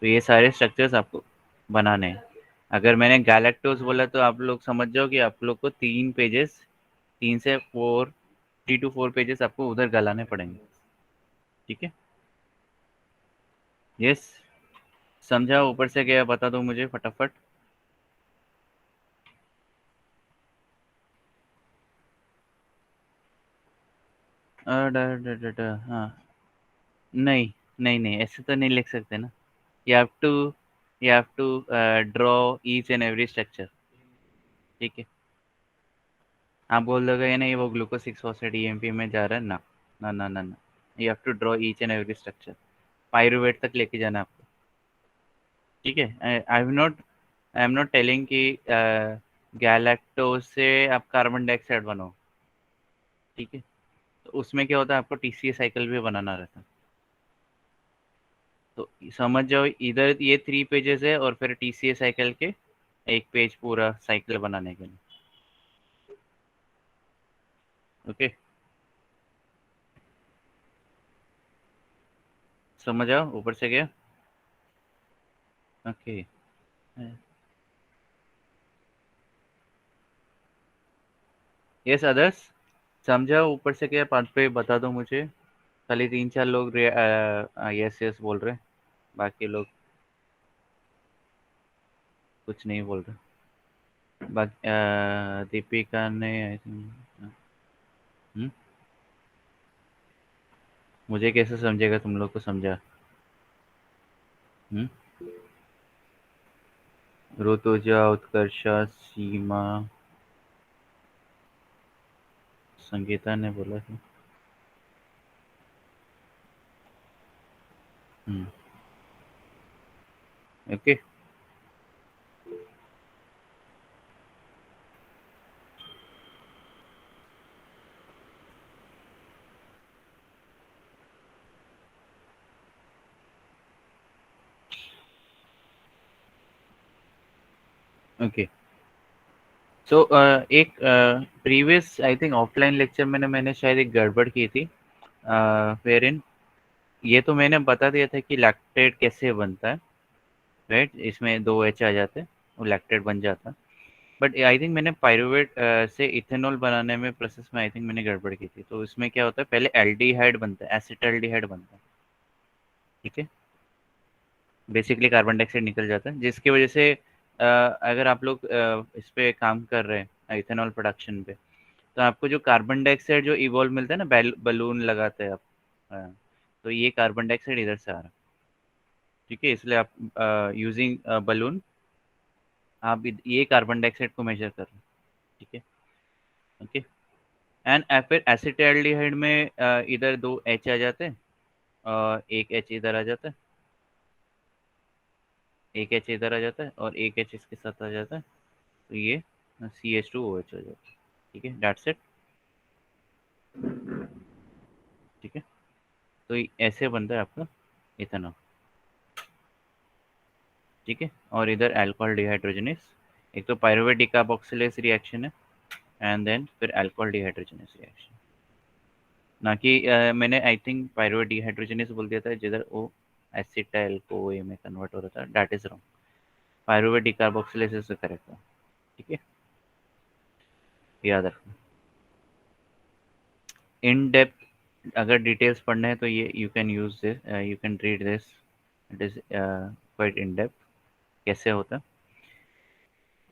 तो ये सारे स्ट्रक्चर्स आपको बनाने हैं। अगर मैंने गैलेक्टोज बोला तो आप लोग समझ जाओ कि आप लोग को 3 पेजेस, 3 से 4, 3 to 4 पेजेस आपको उधर गलाने पड़ेंगे, ठीक है। यस, समझा ऊपर से क्या बता दो मुझे फटाफट। हाँ, नहीं नहीं नहीं, ऐसे तो नहीं लिख सकते ना। You have to you have to draw each and every structure, ठीक है। आप बोल दोगे ये नहीं वो ग्लूकोज 6 फॉस्फेट ईएमपी में जा रहा है ना, ना ना ना ना, you have to draw each and every structure, pyruvate तक लेके जाना आपको, ठीक है। आई एम नॉट टेलिंग कि गैलेक्टोज से आप कार्बन डाइऑक्साइड बनाओ, ठीक है। तो उसमें क्या होता है, आपको टीसीए साइकिल भी बनाना रहता है। तो समझ जाओ, इधर ये 3 पेजेस है और फिर टीसीए साइकिल के एक पेज पूरा साइकिल बनाने के लिए, ओके। समझ आओ ऊपर से गया, ओके। यस अदर्स, समझाओ ऊपर से क्या पांच पे बता दो मुझे। खाली 3-4 लोग यस यस बोल रहे हैं, बाकी लोग कुछ नहीं बोल रहे। बाकी दीपिका ने आई थिंक, मुझे कैसे समझेगा, तुम लोग को समझा। हम्म? ऋतुजा, उत्कर्षा, सीमा, संगीता ने बोला था। Okay, okay. सो एक previous I think offline lecture में मैंने शायद एक गड़बड़ की थी, वेर इन ये तो मैंने बता दिया था कि लैक्टेट कैसे बनता है, राइट। इसमें 2 एच आ जाते हैं, वो लैक्टेट बन जाता है। बट आई थिंक मैंने पायरुवेट से इथेनॉल बनाने में प्रोसेस में आई थिंक मैंने गड़बड़ की थी। तो इसमें क्या होता है, पहले एल्डिहाइड बनता है, एसिटाल्डिहाइड बनता है, ठीक है। बेसिकली कार्बन डाइऑक्साइड निकल जाता है, जिसकी वजह से अगर आप लोग इस पे काम कर रहे हैं इथेनॉल प्रोडक्शन पे, तो आपको जो कार्बन डाइऑक्साइड जो इवॉल्व मिलता है ना, बलून लगाते हैं आप, तो ये कार्बन डाइऑक्साइड इधर से आ रहा है, ठीक है। इसलिए आप यूजिंग बलून आप ये कार्बन डाइऑक्साइड को मेजर कर रहे हैं, ठीक है, ओके। एंड फिर एसिटाल्डिहाइड में इधर 2 एच आ जाते हैं और एक एच इधर आ जाता है, एक एच इधर आ जाता है और एक एच इसके साथ आ जाता है, तो ये CH2OH हो जाता है, ठीक है, दैट्स इट, ठीक है। तो ऐसे बनता है आपका इथेनॉल, ठीक है। और इधर अल्कोहल डिहाइड्रोजनेस, एक तो पायरुवेट डिकार्बोक्सिलेज रिएक्शन है, एंड देन फिर अल्कोहल डिहाइड्रोजनेस रिएक्शन। ना कि मैंने आई थिंक पायरुवेट डिहाइड्रोजनेस बोल दिया था, जिधर वो एसिटाइल को ए में कन्वर्ट हो रहा था, that is wrong. Pyruvate decarboxylase is correct, ठीक है, याद रखना। इन डेप्थ अगर डिटेल्स पढ़ने हैं तो ये you can use this, you can read this, it is quite in depth कैसे होता है,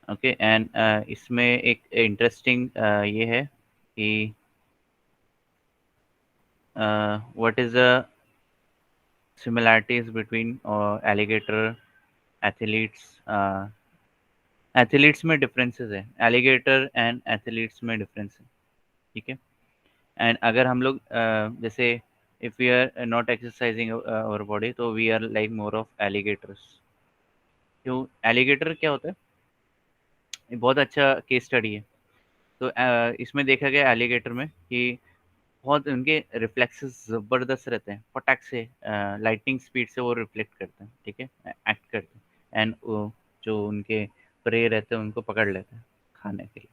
ओके। एंड इसमें एक इंटरेस्टिंग ये है कि what is the similarities between alligator, athletes, athletes में डिफरेंसेस है, एलिगेटर एंड एथलीट्स में डिफरेंस है, ठीक है। एंड अगर हम लोग जैसे if we are not exercising our body, तो we are like more of alligators. क्यों? एलिगेटर क्या होता है? ये बहुत अच्छा केस स्टडी है। तो इसमें देखा गया एलिगेटर में कि बहुत उनके रिफ्लेक्सेस ज़बरदस्त रहते हैं, फटाक से लाइटनिंग स्पीड से वो रिफ्लेक्ट करते हैं, ठीक है, एक्ट करते हैं, एंड वो जो उनके प्रे रहते हैं उनको पकड़ लेते हैं खाने के लिए,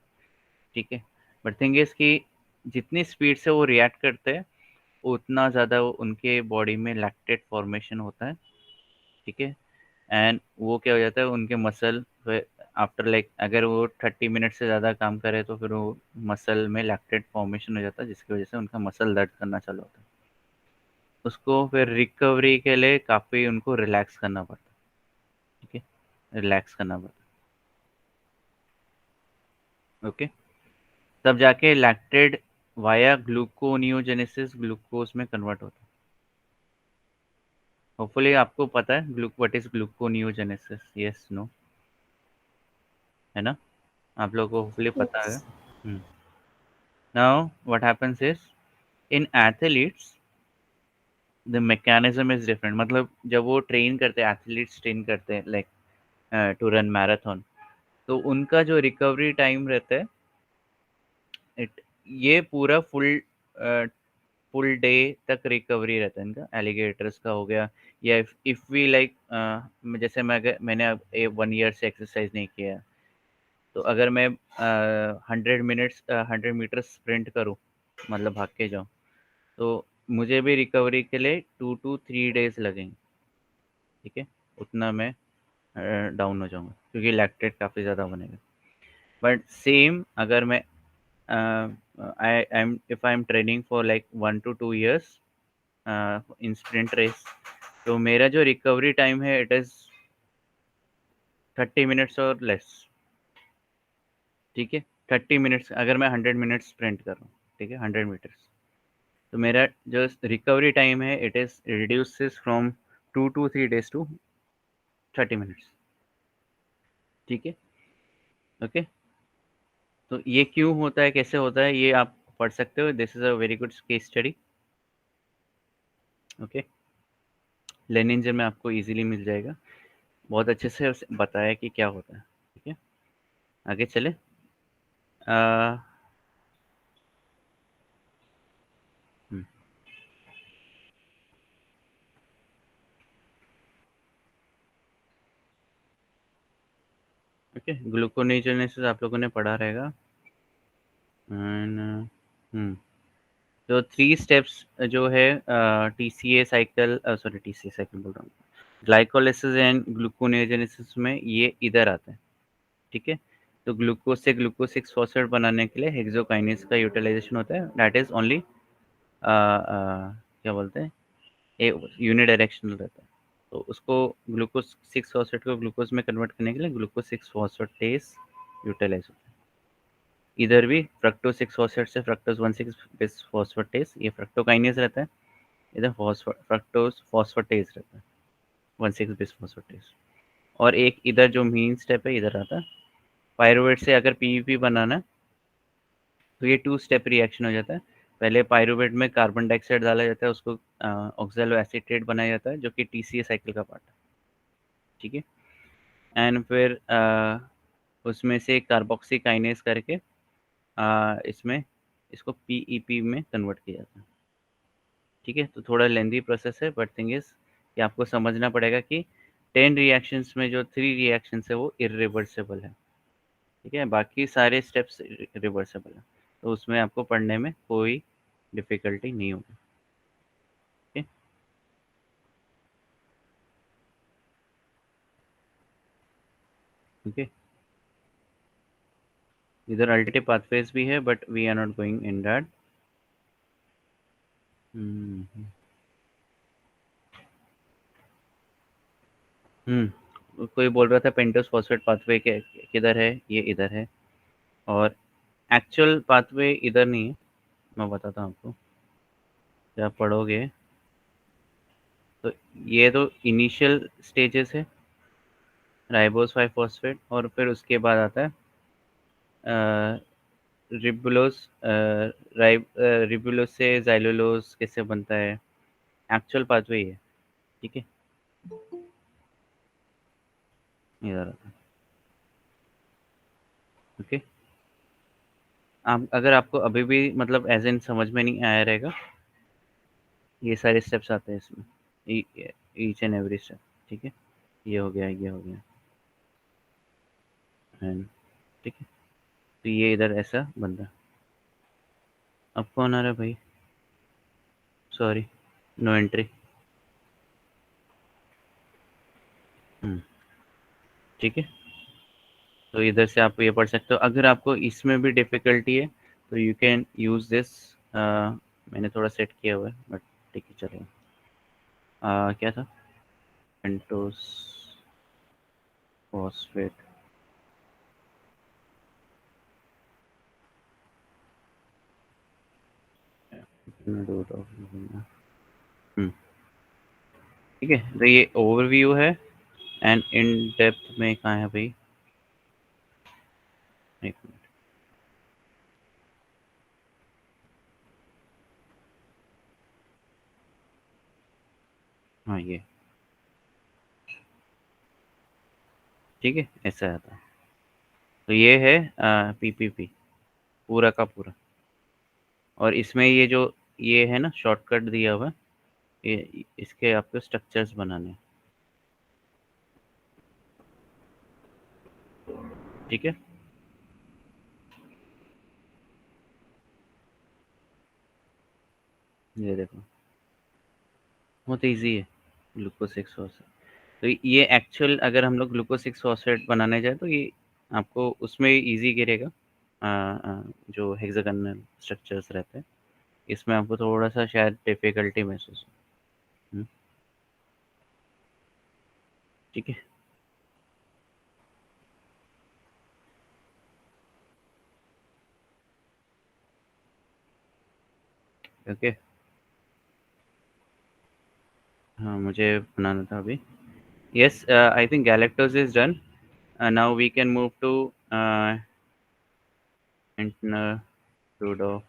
ठीक है। बट थिंग इज़ कि जितनी स्पीड से वो रिएक्ट करते हैं उतना ज़्यादा उनके बॉडी में लैक्टेट फॉर्मेशन होता है, ठीक है। एंड वो क्या हो जाता है, उनके मसल आफ्टर लाइक अगर वो 30 मिनट से ज़्यादा काम करे तो फिर वो मसल में लैक्टेट फॉर्मेशन हो जाता है, जिसकी वजह से उनका मसल दर्द करना चालू होता है। उसको फिर रिकवरी के लिए काफ़ी उनको रिलैक्स करना पड़ता है, ठीक है, रिलैक्स करना पड़ता है, ओके। तब जाके लैक्टेट वाया ग्लूकोनियोजेनेसिस ग्लूकोज में कन्वर्ट होता है। होपफुली आपको पता है what is gluconeogenesis, yes no, है ना? आप लोगों को होपफुली पता है। Yes. Now what happens is in athletes the mechanism is different. मतलब जब वो ट्रेन करते हैं, एथलीट्स ट्रेन करते हैं लाइक टू रन मैराथन, तो उनका जो रिकवरी टाइम रहता है, इट ये पूरा फुल डे तक रिकवरी रहता है इनका। एलिगेटर्स का हो गया, या इफ वी लाइक जैसे मैंने अब 1 ईयर से एक्सरसाइज नहीं किया है, तो अगर मैं 100 मीटर स्प्रिंट करूँ, मतलब भाग के जाऊँ, तो मुझे भी रिकवरी के लिए 2 to 3 डेज लगेंगे, ठीक है। उतना मैं डाउन हो जाऊँगा क्योंकि लैक्टेट काफ़ी ज़्यादा बनेगा। बट सेम अगर मैं I am training for like 1 to 2 years in sprint race, तो मेरा जो रिकवरी टाइम है इट इज़ 30 मिनट्स और लेस, ठीक है। 30 मिनट्स अगर मैं 100 मिनट्स स्प्रिंट कर रहा हूँ, ठीक है, 100 मीटर्स, तो मेरा जो रिकवरी टाइम है it is reduces from 2 to 3 days to 30 minutes, ठीक है, ओके। तो ये क्यों होता है, कैसे होता है, ये आप पढ़ सकते हो। This is a very good case study, okay. Lehninger में आपको इजीली मिल जाएगा, बहुत अच्छे से बताया कि क्या होता है, ठीक है। आगे चले। ओके, ग्लूकोनेजोनेसिस आप लोगों ने पढ़ा रहेगा। एंड तो 3 स्टेप्स जो है TCA cycle, sorry TCA cycle बोल रहा हूँ, ग्लाइकोलाइसिस एंड ग्लूकोनेजोनेसिस में ये इधर आता है, ठीक है। तो ग्लूकोज से ग्लूकोज 6 फॉस्फेट बनाने के लिए हेक्सोकाइनेज का यूटिलाइजेशन होता है, दैट इज ओनली क्या बोलते हैं, यूनि डायरेक्शनल रहता है। तो उसको ग्लूकोज 6 फॉस्फेट को ग्लूकोज में कन्वर्ट करने के लिए ग्लूकोज 6 फॉस्फेटेस यूटिलाइज होता है। इधर भी फ्रक्टोज 6 फॉस्फेट से फ्रक्टोज 1,6 बिस फॉस्फेटेस, ये फ्रक्टोकाइनेज रहता है। इधर फ्रक्टोज फॉस्फेटेस रहता है, 1,6 बिस फॉस्फेटेस। और एक इधर जो मेन स्टेप है इधर आता है, पायरुवेट से अगर पीवीपी बनाना है तो ये 2 स्टेप रिएक्शन हो जाता है। पहले पायरुवेट में कार्बन डाइऑक्साइड डाला जाता है, उसको ऑक्सैलो एसीटेट बनाया जाता है, जो कि टीसीए साइकिल का पार्ट है, ठीक है। एंड फिर उसमें से कार्बोक्सी काइनेज करके इसमें इसको पीईपी में कन्वर्ट किया जाता है, ठीक है। तो थोड़ा लेंदी प्रोसेस है, बट थिंग इज कि आपको समझना पड़ेगा कि 10 रिएक्शंस में जो 3 रिएक्शंस है वो इरिवर्सिबल है, ठीक है। बाकी सारे स्टेप्स रिवर्सिबल है, तो उसमें आपको पढ़ने में कोई डिफ़िकल्टी नहीं होगी, ठीक है, ओके। इधर अल्टरनेटिव पाथवेज भी है, but we are not going in that. कोई बोल रहा था पेंटोस फॉस्फेट पाथवे के किधर है, ये इधर है, और एक्चुअल पाथवे इधर नहीं है। मैं बताता हूँ आपको, जब आप पढ़ोगे तो ये तो इनिशियल स्टेजेस है, राइबोस 5 फॉस्फेट, और फिर उसके बाद आता है रिबुलोस रिबुलोस से ज़ाइलोलोस कैसे बनता है, एक्चुअल पाथवे ही है, ठीक है। इधर आता है, ओके। आप अगर आपको अभी भी मतलब एज इन समझ में नहीं आया रहेगा, ये सारे स्टेप्स आते हैं इसमें, ईच एंड एवरी स्टेप, ठीक है। ये हो गया, ये हो गया, एंड ठीक है। तो ये इधर ऐसा बनता है। अब कौन आ रहा है भाई, सॉरी, नो एंट्री। ठीक है। तो इधर से आप ये पढ़ सकते हो। अगर आपको इसमें भी डिफ़िकल्टी है तो यू कैन यूज़ दिस। मैंने थोड़ा सेट किया हुआ है बट ठीक है चलेगा। क्या था, पेंटोस फॉस्फेट, ठीक है। तो ये ओवरव्यू है, एंड इन डेप्थ में कहाँ है भाई, एक मिनट। हाँ ये, ठीक है, ऐसा आता है। तो ये है पीपीपी पूरा का पूरा। और इसमें ये जो ये है ना शॉर्टकट दिया हुआ है, ये इसके आपको स्ट्रक्चर्स बनाने हैं, ठीक है। ये देखो, बहुत ईजी है ग्लूकोज 6 फॉस्फेट। तो ये एक्चुअल अगर हम लोग ग्लूकोज 6 फॉस्फेट बनाने जाए तो ये आपको उसमें इजी गिरेगा। जो हेक्सागोनल स्ट्रक्चर्स रहते हैं इसमें आपको थोड़ा सा शायद डिफिकल्टी महसूस हो। हम्म, ठीक है। ओके, हाँ मुझे बनाना था अभी। Yes, I think galactose is done. Now we can move to internal do.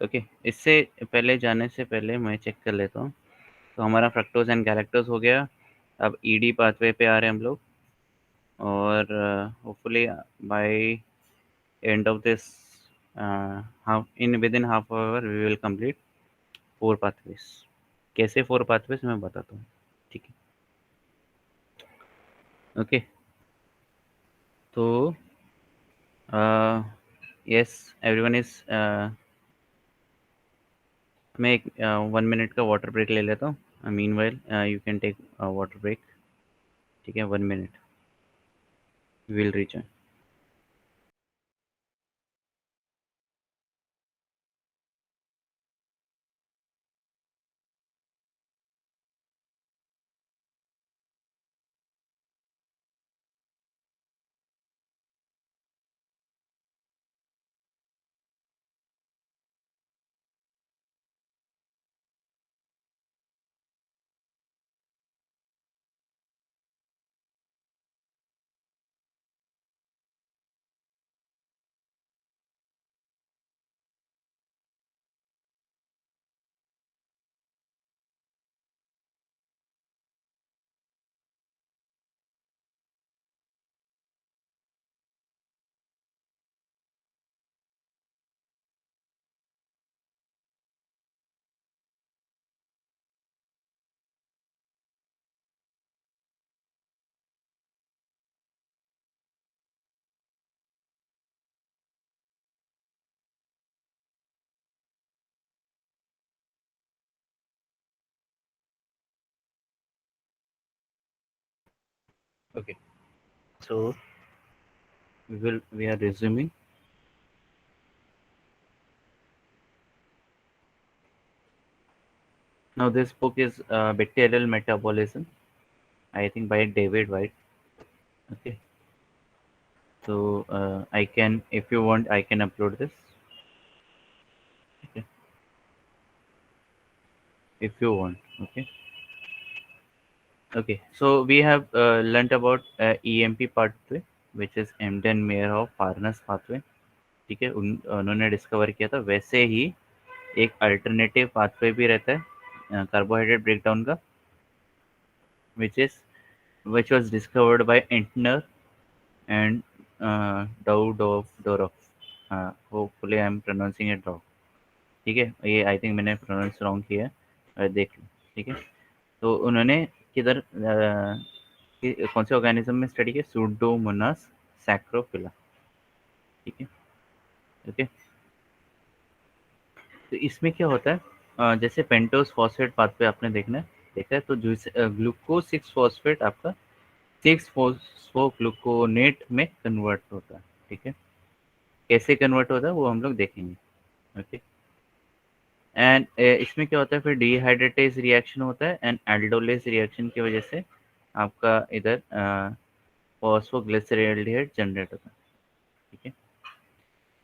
Okay, इससे पहले जाने से पहले मैं चेक कर लेता हूँ। तो हमारा फ्रक्टोज एंड गैलेक्टोज हो गया। अब ईडी पाथवे पे आ रहे हैं हम लोग, और hopefully by end of this half in within half hour we will complete 4 pathways. कैसे 4 पाथवेज मैं बताता हूँ, ठीक है। ओके, तो यस एवरीवन इज, मैं एक 1 मिनट का वाटर ब्रेक ले लेता हूँ। Meanwhile you can take water break, ठीक है, 1 minute, will return. Okay, so we are resuming. Now this book is Bacterial Metabolism, I think by David White. Okay, so I can, if you want, I can upload this. Okay, if you want. Okay, Okay, so we have learnt about EMP pathway, which is Embden-Meyerhof Farnes pathway. ठीक है, उन्होंने discover किया था। वैसे ही एक alternative pathway भी रहता है कार्बोहाइड्रेट ब्रेकडाउन का, which was discovered by Entner and Daudorf. Hopefully I am pronouncing it wrong. ठीक है, ये आई थिंक मैंने प्रोनाउंस रॉन्ग किया है, देख लो। ठीक है, तो उन्होंने किधर कौन से ऑर्गेनिज्म में स्टडी किया? सूडोमोनास सैक्रोफिला। ठीक है, ओके। तो इसमें क्या होता है, जैसे पेंटोस फॉस्फेट पाथवे आपने देखा है, तो ग्लूकोज 6 फॉस्फेट आपका 6 फॉस्फोग्लूकोनेट में कन्वर्ट होता है। ठीक है, कैसे कन्वर्ट होता है वो हम लोग देखेंगे। ओके, एंड इसमें क्या होता है, फिर डिहाइड्रेटेज रिएक्शन होता है, एंड एल्डोलेज रिएक्शन की वजह से आपका इधर फॉस्फोग्लिसरेल्डिहाइड जनरेट होता है। ठीक है,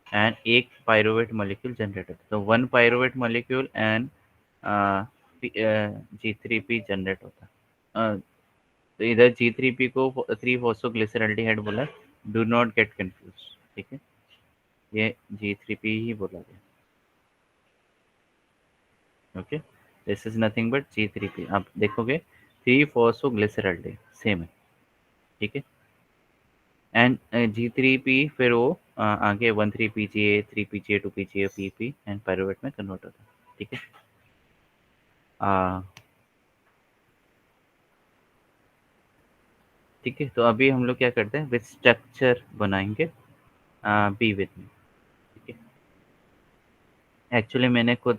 एंड एक पायरुवेट मॉलिक्यूल जनरेट होता है, तो 1 pyruvate molecule and G3P generate होता है। तो इधर G3P को 3-फॉस्फोग्लिसरल्डिहाइड बोला, डू नॉट गेट कंफ्यूज। ठीक है, ये G3P ही बोला गया। Okay, this is nothing but G3P। आप देखोगे 3-फॉस्फोग्लिसरल्डिहाइड सेम है। ठीक है, एंड G3P फिर वो आगे 1,3-PGA 3-PGA 2-PGA PP and pyruvate में कन्वर्ट होता है। ठीक है, ठीक है, तो अभी हम लोग क्या करते हैं, विथ स्ट्रक्चर बनाएंगे बी विथ में। ठीक है, एक्चुअली मैंने खुद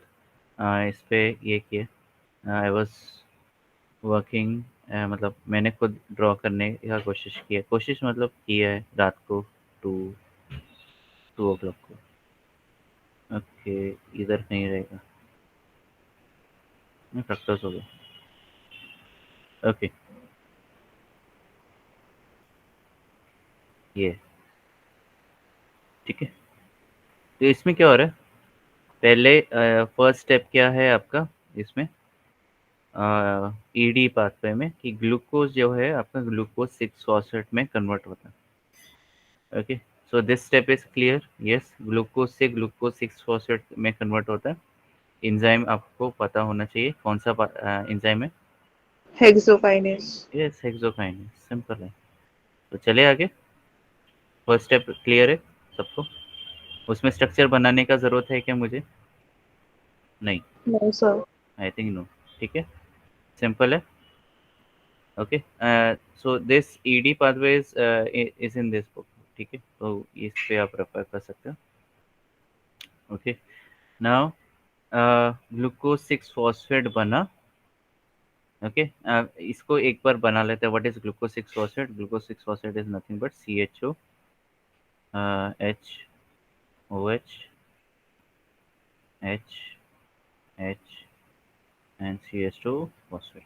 इस पे ये किया, आई वॉज वर्किंग, मतलब मैंने खुद ड्रॉ करने का कोशिश मतलब किया है रात को 2 o'clock को। ओके, इधर नहीं रहेगा, फ्रक्टोज हो गया। ओके, ये ठीक है, तो इसमें क्या हो रहा है, पहले फर्स्ट स्टेप क्या है आपका इसमें ईडी पाथवे में, कि ग्लूकोज जो है आपका ग्लूकोज 6 फॉस्फेट में कन्वर्ट होता है। Okay, so this step is clear. Yes, glucose से ग्लूकोज 6 फॉस्फेट में कन्वर्ट होता है। एंजाइम आपको पता होना चाहिए, कौन सा एंजाइम है? Hexokinase. यस, हेक्सोकाइनेज, सिंपल है। तो चले आगे, फर्स्ट स्टेप क्लियर है सबको? उसमें स्ट्रक्चर बनाने का ज़रूरत है क्या मुझे? नहीं, No, sir. I think no. ठीक है, सिंपल है। Okay, so this ED pathway is in this book. ठीक है, तो इस पे आप रेफर कर सकते हो। ओके, नाउ ग्लूकोज 6 फॉस्फेट बना। ओके, इसको एक बार बना लेते हैं। What is glucose 6 phosphate? Glucose 6 phosphate is nothing but CHO HOH H and CH2 phosphate.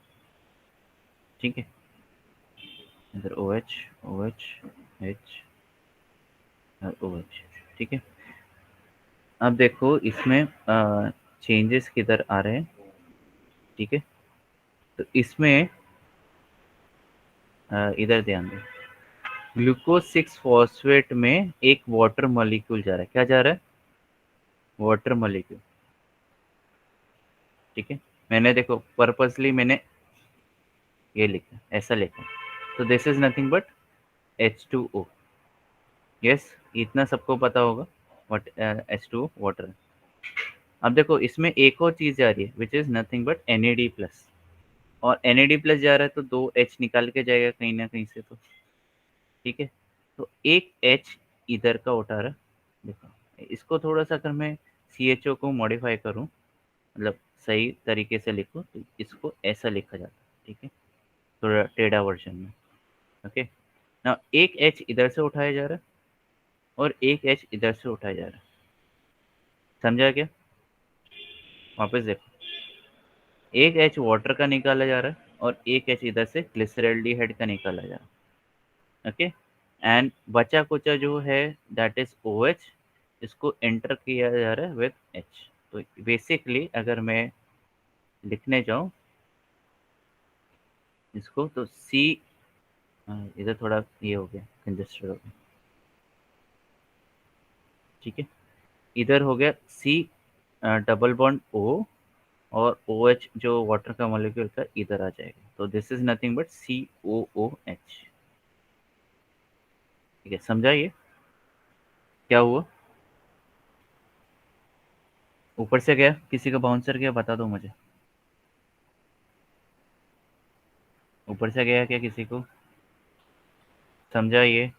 ठीक है, इधर OH H और OH। ठीक है, अब देखो इसमें चेंजेस किधर आ रहे हैं। ठीक है, तो इसमें इधर ध्यान दें, ग्लूकोज 6 फॉस्फेट में एक वाटर मॉलिक्यूल जा रहा है। क्या जा रहा है? Water molecule. ठीक है, मैंने देखो पर्पसली मैंने ये लिखा, ऐसा लिखा, तो this is nothing but H2O। Yes, इतना सबको पता होगा व्हाट H2O वाटर है। अब देखो इसमें एक और चीज जा रही है, which is nothing but NAD+, और NAD+ जा रहा है तो 2 H निकाल के जाएगा कहीं ना कहीं से तो। ठीक है, तो एक H इधर का उठा रहा है। देखो इसको थोड़ा सा अगर मैं CHO को मॉडिफाई करूं, मतलब सही तरीके से लिखो, तो इसको ऐसा लिखा जाता है। ठीक है, थोड़ा टेढ़ा वर्जन में। ओके, ना एक H इधर से उठाया जा रहा है और एक H इधर से उठाया जा रहा है। समझा क्या? वापस देखो, एक H वाटर का निकाला जा रहा है और एक H इधर से ग्लिसरल्डिहाइड का निकाला जा रहा है। ओके, एंड बचा कुचा जो है दैट इज OH, इसको एंटर किया जा रहा है विद H। तो बेसिकली अगर मैं लिखने जाऊं, इसको, तो सी इधर थोड़ा ये हो गया, कंजेस्टेड हो गया, ठीक है। इधर हो गया सी डबल बॉन्ड ओ, और ओ एच जो वाटर का मॉलिक्यूल था इधर आ जाएगा, तो this is nothing but C O O H, ठीक है। समझा ये क्या हुआ? ऊपर से गया, किसी का बाउंसर गया, बता दो मुझे। ऊपर से गया क्या किसी को? समझा ये?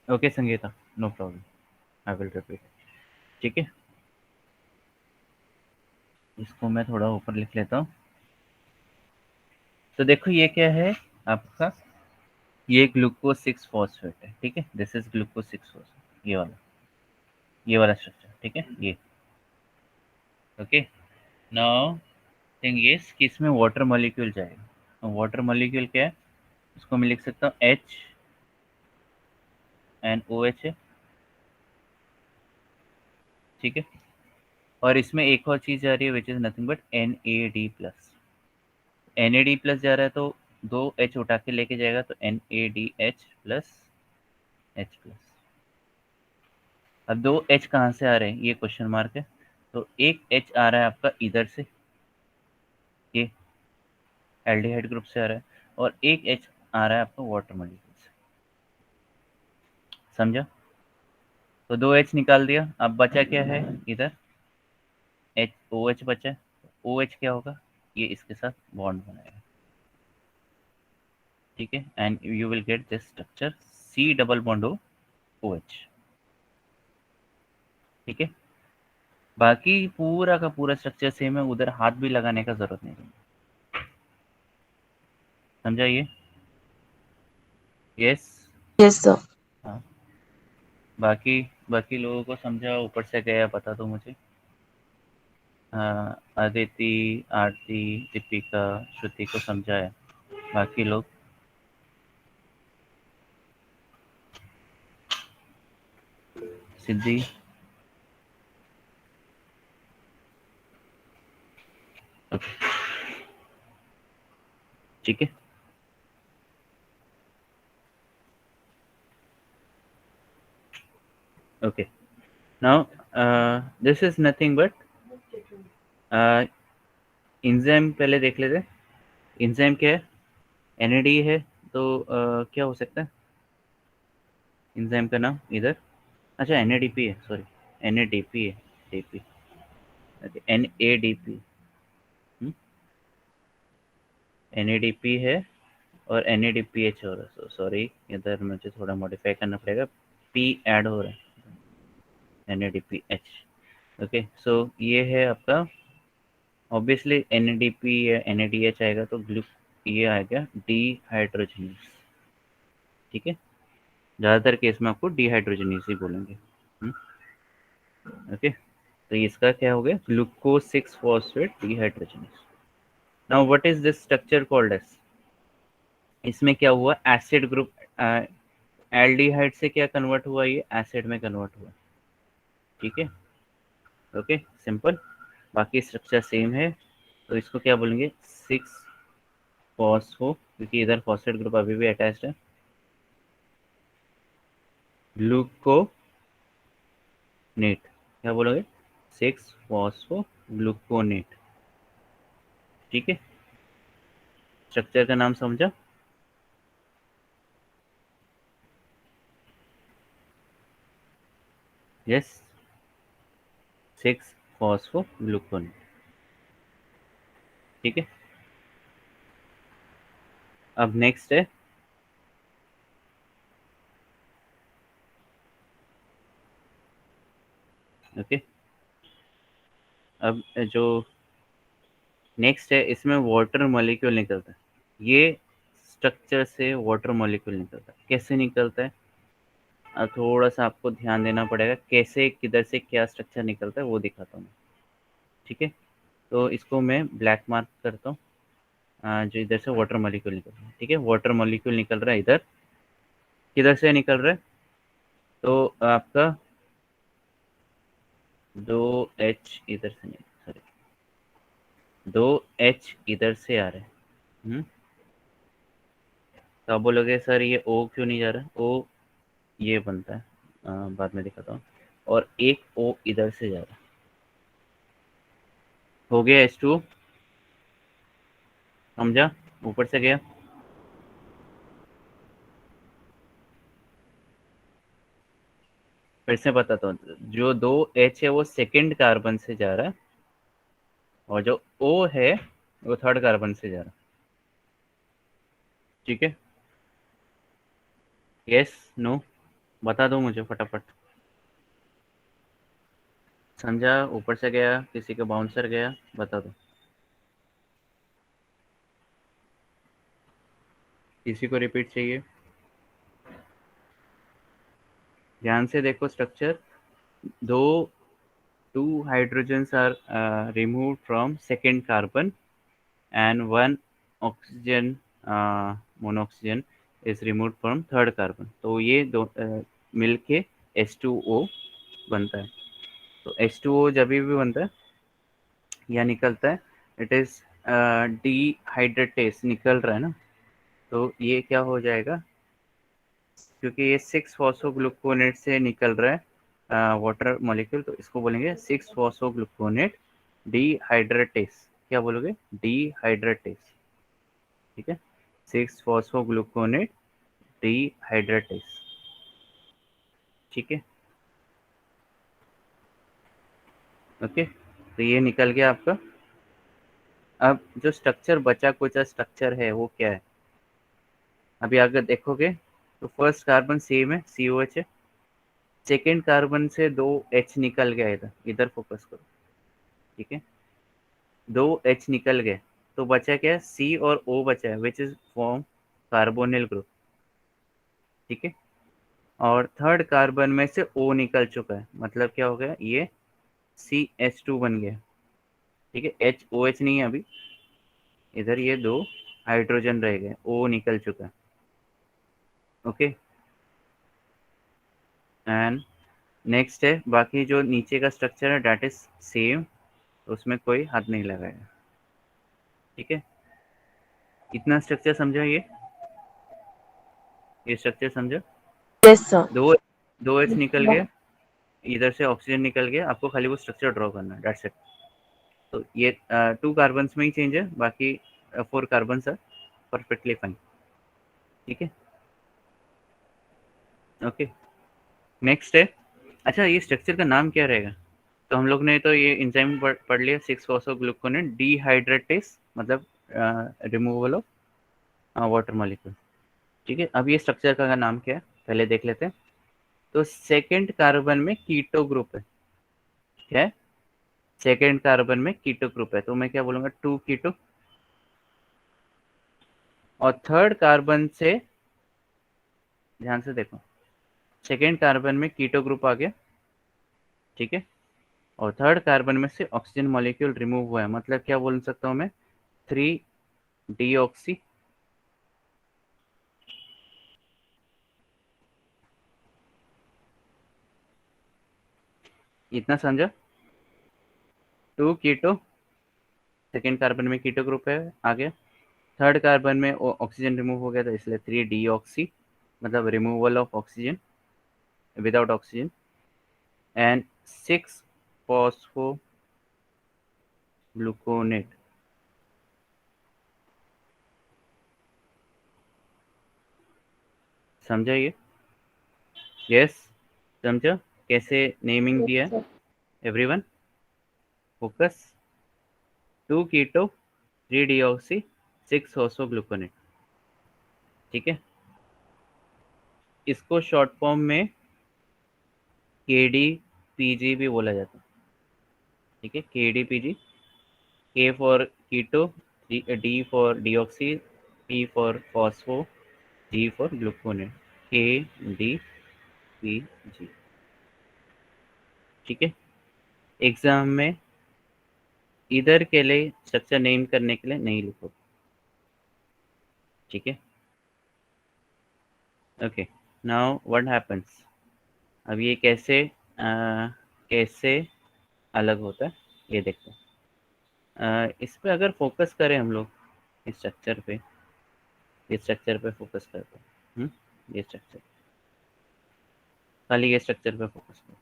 Okay Sangeeta, no problem, I will repeat, ठीक है। इसको मैं थोड़ा ऊपर लिख लेता हूँ। तो देखो ये क्या है आपका, ये ग्लूकोज 6 फॉस्फेट है, ठीक है। दिस इज ग्लूकोज 6 फॉस्फेट, ये वाला स्ट्रक्चर, ठीक है ये। ओके, नाउ थिंग इज कि इसमें वाटर मॉलिक्यूल जाएगा। वाटर मॉलिक्यूल क्या है, उसको मैं लिख सकता हूँ एच एन ओ एच है, ठीक है। और इसमें एक और चीज़ जा रही है which is nothing but N A D plus. N A D plus जा रहा है तो दो एच उठा के लेके जाएगा, तो N A D H plus H plus. अब दो एच कहाँ से आ रहे हैं, ये क्वेश्चन मार्क है। तो एक एच आ रहा है आपका इधर से, ये एल्डिहाइड ग्रुप से आ रहा है, और एक एच आ रहा है आपका वाटर मॉलिक्यूल से। समझा? तो दो एच निकाल दिया, अब बचा क्या है इधर, एच ओ एच बचा है। ओ एच क्या होगा, ये इसके साथ बॉन्ड बनाएगा, ठीक है। And you will get this structure C double bond O H, ठीक है। बाकी पूरा का पूरा स्ट्रक्चर सेम है, उधर हाथ भी लगाने का जरूरत नहीं है। समझा ये? यस। Yes, sir. हाँ, बाकी बाकी लोगों को समझा, ऊपर से गया बता दो मुझे। अदिति, आरती, दीपिका, श्रुति को समझा है, बाकी लोग? सिद्धि, ठीक है। Okay, now this is nothing but enzyme पहले देख लेते हैं। इंजाइम क्या है, एनएडी है, तो क्या हो सकता है इंजाइम का नाम इधर? अच्छा एनएडीपी है, सॉरी, एनएडीपी है, डीपी, एनएडीपी, एनएडीपी है, और एनएडीपीएच हो रहा है, सॉरी इधर मुझे थोड़ा मॉडिफाई करना पड़ेगा, पी ऐड हो रहा है, एनएडीपीएच। ओके, सो ये है आपका, ऑब्वियसली एनएडीपी या एनएडीएच आएगा तो ग्लू, ये आएगा डीहाइड्रोजनेस, ठीक है। ज़्यादातर केस में आपको डीहाइड्रोजनेस ही बोलेंगे। ओके, तो इसका क्या हो गया, glucose 6 phosphate dehydrogenase. Now what is this structure called as, इसमें क्या हुआ, एसिड ग्रुप, एल्डिहाइड से क्या कन्वर्ट हुआ, ये एसिड में कन्वर्ट हुआ, ठीक है। ओके, सिंपल, बाकी स्ट्रक्चर सेम है, तो इसको क्या बोलेंगे, 6 फॉस्फो, क्योंकि इधर फॉस्फेट ग्रुप अभी भी अटैच्ड है, ग्लूकोनेट, क्या बोलोगे, 6 फॉस्फो ग्लूकोनेट, ठीक है। स्ट्रक्चर का नाम समझा? यस, 6 फॉस्फो ग्लूकोनेट, ठीक है। अब नेक्स्ट है, ओके, अब जो नेक्स्ट है, इसमें वाटर मॉलिक्यूल निकलता है, ये स्ट्रक्चर से वाटर मॉलिक्यूल निकलता है, कैसे निकलता है, थोड़ा सा आपको ध्यान देना पड़ेगा, कैसे किधर से क्या स्ट्रक्चर निकलता है वो दिखाता हूँ, ठीक है। तो इसको मैं ब्लैक मार्क करता हूँ, जो इधर से वाटर मॉलिक्यूल निकल रहा है, ठीक है। वाटर मॉलिक्यूल निकल रहा है इधर, किधर से निकल रहा है, तो आपका दो एच इधर से नहीं, सॉरी, 2 H इधर से आ रहे हैं। तो आप बोलोगे सर ये O क्यों नहीं जा रहा? O ये बनता है, बाद में दिखाता हूँ। और एक O इधर से जा रहा है। हो गया H2O, समझा? ऊपर से गया। फिर से बताता हूँ, जो 2 H है वो सेकंड कार्बन से जा रहा है, और जो O है वो थर्ड कार्बन से जा रहा है। ठीक है? यस, नो, बता दो मुझे फटाफट। समझा? ऊपर से गया, किसी का बाउंसर गया, बता दो। किसी को रिपीट चाहिए? ध्यान से देखो स्ट्रक्चर। दो 2 hydrogens are removed from second carbon and 1 oxygen, monoxygen is removed from third carbon. तो ये दो मिलके H2O बनता है। तो H2O जब भी बनता है या निकलता है, इट इज डिहाइड्रेटेस निकल रहा है ना, तो ये क्या हो जाएगा, क्योंकि ये 6 फॉस्फोग्लूकोनेट से निकल रहा है वाटर मॉलिक्यूल, तो इसको बोलेंगे 6 फॉस्फोग्लूकोनेट डिहाइड्रेटेस। क्या बोलोगे? डिहाइड्रेटेस। ठीक है, 6 फॉस्फोग्लूकोनेट डिहाइड्रेटेस। ठीक है, ओके, तो ये निकल गया आपका। अब जो स्ट्रक्चर बचा कुचा स्ट्रक्चर है वो क्या है? अभी अगर देखोगे तो फर्स्ट कार्बन सेम है, COH है। सेकेंड कार्बन से 2 H निकल गया, इधर इधर फोकस करो। ठीक है, 2 H निकल गए, तो बचा क्या? C और O बचा है, which is form carbonyl group. ठीक है, और थर्ड कार्बन में से O निकल चुका है, मतलब क्या हो गया? ये CH2 बन गया। ठीक है, HOH नहीं है अभी, इधर ये 2 हाइड्रोजन रह गए, O निकल चुका है। ओके, एंड नेक्स्ट है, बाकी जो नीचे का स्ट्रक्चर है डेट इज सेम, उसमें कोई हाथ नहीं लगाएगा। ठीक है, इतना स्ट्रक्चर समझो, ये स्ट्रक्चर समझो। Yes, sir. दो एच निकल गया, इधर से ऑक्सीजन निकल गया, आपको खाली वो स्ट्रक्चर ड्रॉ करना है, दैट्स इट। तो ये 2 कार्बन में ही चेंज है, बाकी 4 कार्बन आर परफेक्टली फाइन। ठीक है, ओके, नेक्स्ट है। अच्छा, ये स्ट्रक्चर का नाम क्या रहेगा? तो हम लोग ने तो ये एंजाइम पढ़ लिया, 6 फॉस्फोग्लूकोनेट डिहाइड्रेटेस, मतलब रिमूवल ऑफ वाटर मॉलिक्यूल। ठीक है, अब ये स्ट्रक्चर का नाम क्या है पहले देख लेते हैं। तो सेकेंड कार्बन में कीटो ग्रुप है। क्या है? सेकेंड कार्बन में कीटो ग्रुप है, तो मैं क्या बोलूंगा? 2 कीटो। और थर्ड कार्बन से, ध्यान से देखो, सेकेंड कार्बन में कीटो ग्रुप आ गया। ठीक है, और थर्ड कार्बन में से ऑक्सीजन मॉलिक्यूल रिमूव हुआ है, मतलब क्या बोल सकता हूँ मैं? 3 डीऑक्सी। इतना समझा? 2 कीटो, सेकेंड कार्बन में कीटो ग्रुप है, आ गया। थर्ड कार्बन में ऑक्सीजन रिमूव हो गया, तो इसलिए 3 डीऑक्सी, मतलब removal of oxygen, without oxygen. And 6 फॉस्फोग्लूकोनेट। समझा ये? यस, समझा कैसे नेमिंग Yes, दिया है? sir. Everyone focus. 2 कीटो, 3 डीऑक्सी, 6 फॉस्फोग्लूकोनेट। ठीक है, इसको शॉर्ट फॉर्म में KDPG भी बोला जाता है। ठीक है, KDPG, K for keto, D for deoxy, P for phospho, G for gluconate, KDPG। ठीक है, एग्जाम में इधर के लिए स्ट्रक्चर नेम करने के लिए नहीं लिखो। ठीक है, ओके, नाउ व्हाट हैपेंस? अब ये कैसे कैसे अलग होता है ये देखते हैं। इस पे अगर फोकस करें हम लोग, इस स्ट्रक्चर पे फोकस करते हैं। ये स्ट्रक्चर, खाली ये स्ट्रक्चर पे फोकस करें,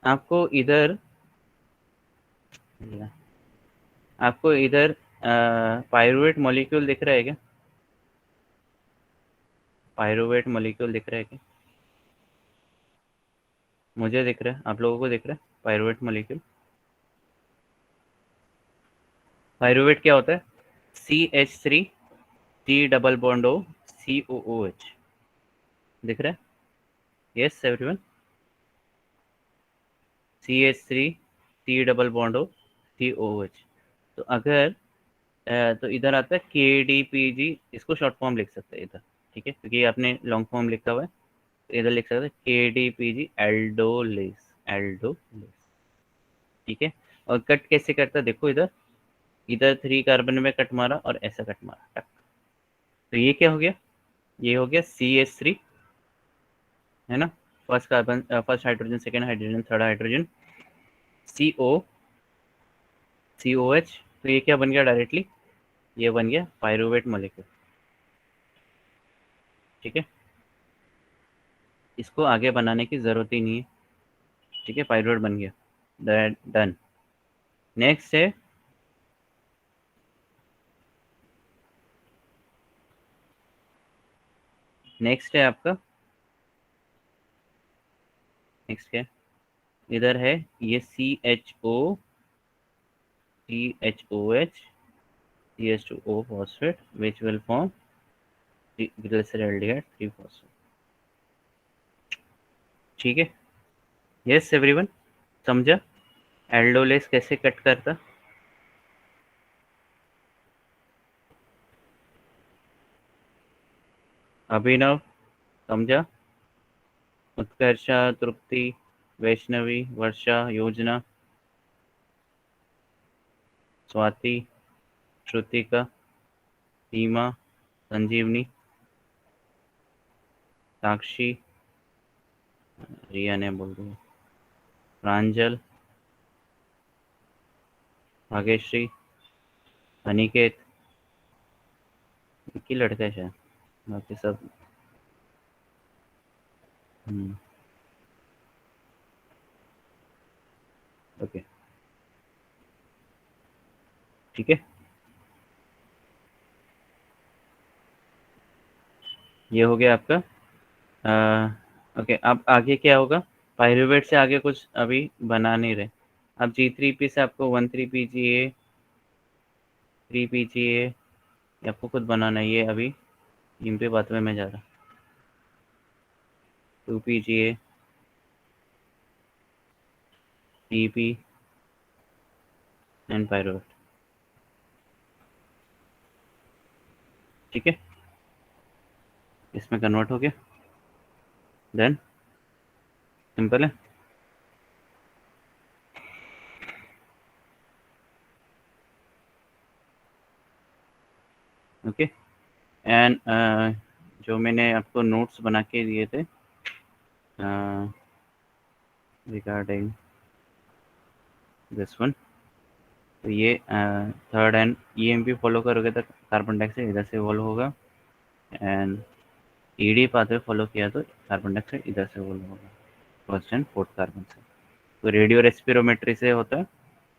आपको इधर पायरुवेट मॉलिक्यूल दिख रहा है क्या? पायरुवेट मॉलिक्यूल दिख रहा है क्या? मुझे दिख रहा है, आप लोगों को दिख रहा है पायरुवेट मॉलिक्यूल? पायरुवेट क्या होता है? CH3 T double bond O COOH, दिख रहा है? Yes everyone, CH3 T double bond O COOH। तो अगर तो इधर आता है KDPG, इसको शॉर्ट फॉर्म लिख सकते हैं इधर, ठीक है, क्योंकि आपने लॉन्ग फॉर्म लिखा हुआ है, तो इधर लिख सकते हैं KDPG एल्डोलेस, ठीक है। और कट कैसे करता है देखो, इधर इधर 3 कार्बन में कट मारा और ऐसा कट मारा, टक। तो ये क्या हो गया? ये हो गया CH3, है ना, first carbon, first hydrogen, second hydrogen, third hydrogen, COH। तो ये क्या बन गया डायरेक्टली? ये बन गया पायरुवेट मॉलिक्यूल, ठीक है। इसको आगे बनाने की ज़रूरत ही नहीं है, ठीक है, पायरुवेट बन गया, डन। नेक्स्ट है आपका, नेक्स्ट क्या है? इधर है ये CHOCH CH2O phosphate which will form glyceraldehyde 3 phosphate, ठीक है। यस एवरीवन, समझा एल्डोलेस कैसे कट करता? अभिनव समझा? उत्कर्षा, तृप्ति, वैष्णवी, वर्षा, योजना, स्वाति, श्रुतिका, सीमा, संजीवनी, साक्षी, रिया ने बोल दिया, प्रांजल, भाग्यश्री, अनिकेत, एक ही लड़का है शायद, बाकी सब ओके, ठीक है। ये हो गया आपका। ओके, अब आगे क्या होगा? पायरुवेट से आगे कुछ अभी बना नहीं रहे। अब G3P से आपको 13PGA 3PGA आपको खुद बनाना है, ये अभी इन पे बात में मैं जा रहा। 2PGA PP एंड पायरुवेट, ठीक है, इसमें कन्वर्ट हो गया, देन सिंपल है। ओके, एंड जो मैंने आपको नोट्स बना के दिए थे रिगार्डिंग दिस वन, तो ये थर्ड एंड EMP फॉलो करोगे तो कार्बन डाइऑक्साइड इधर से वॉल्व होगा, एंड ED पाथवे फॉलो किया तो कार्बन डाइऑक्साइड इधर से वॉल्व होगा, फर्स्ट एंड फोर्थ कार्बन से। तो रेडियो रेस्पिरोमेट्री से होता है,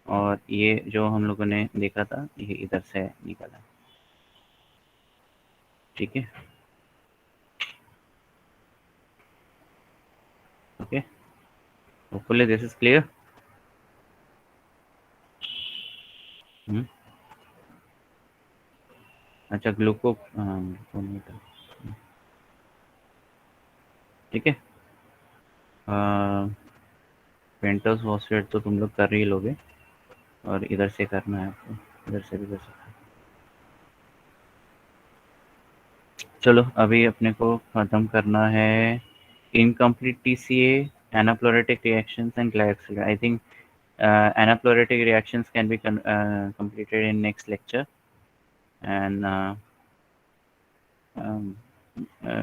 और ये जो हम लोगों ने देखा था ये इधर से निकला, ठीक है। Okay, hopefully this is clear. अच्छा, ग्लूकोमीटर, ठीक है। पेंटोस फॉस्फेट तो तुम लोग कर ही लोगे, और इधर से करना है आपको, इधर से भी कर सकते हैं। चलो अभी अपने को खत्म करना है incomplete TCA, anaplerotic reactions and glycosyl. I think anaplerotic reactions can be completed in next lecture, and um,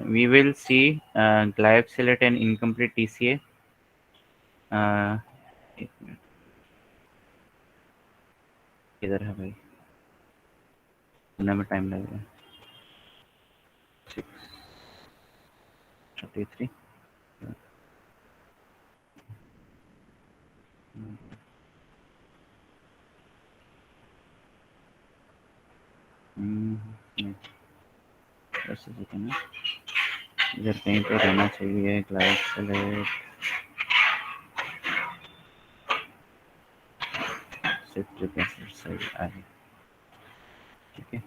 we will see glycosylate and incomplete TCA. एक मिनट, किधर है भाई, सुनने में टाइम लगेगा। 6:33 ऐसे सेकेंड है, इधर कहीं तो रहना चाहिए। ग्लाइकोलेट सिट्रिक एसिड साइड आ रही, ठीक है।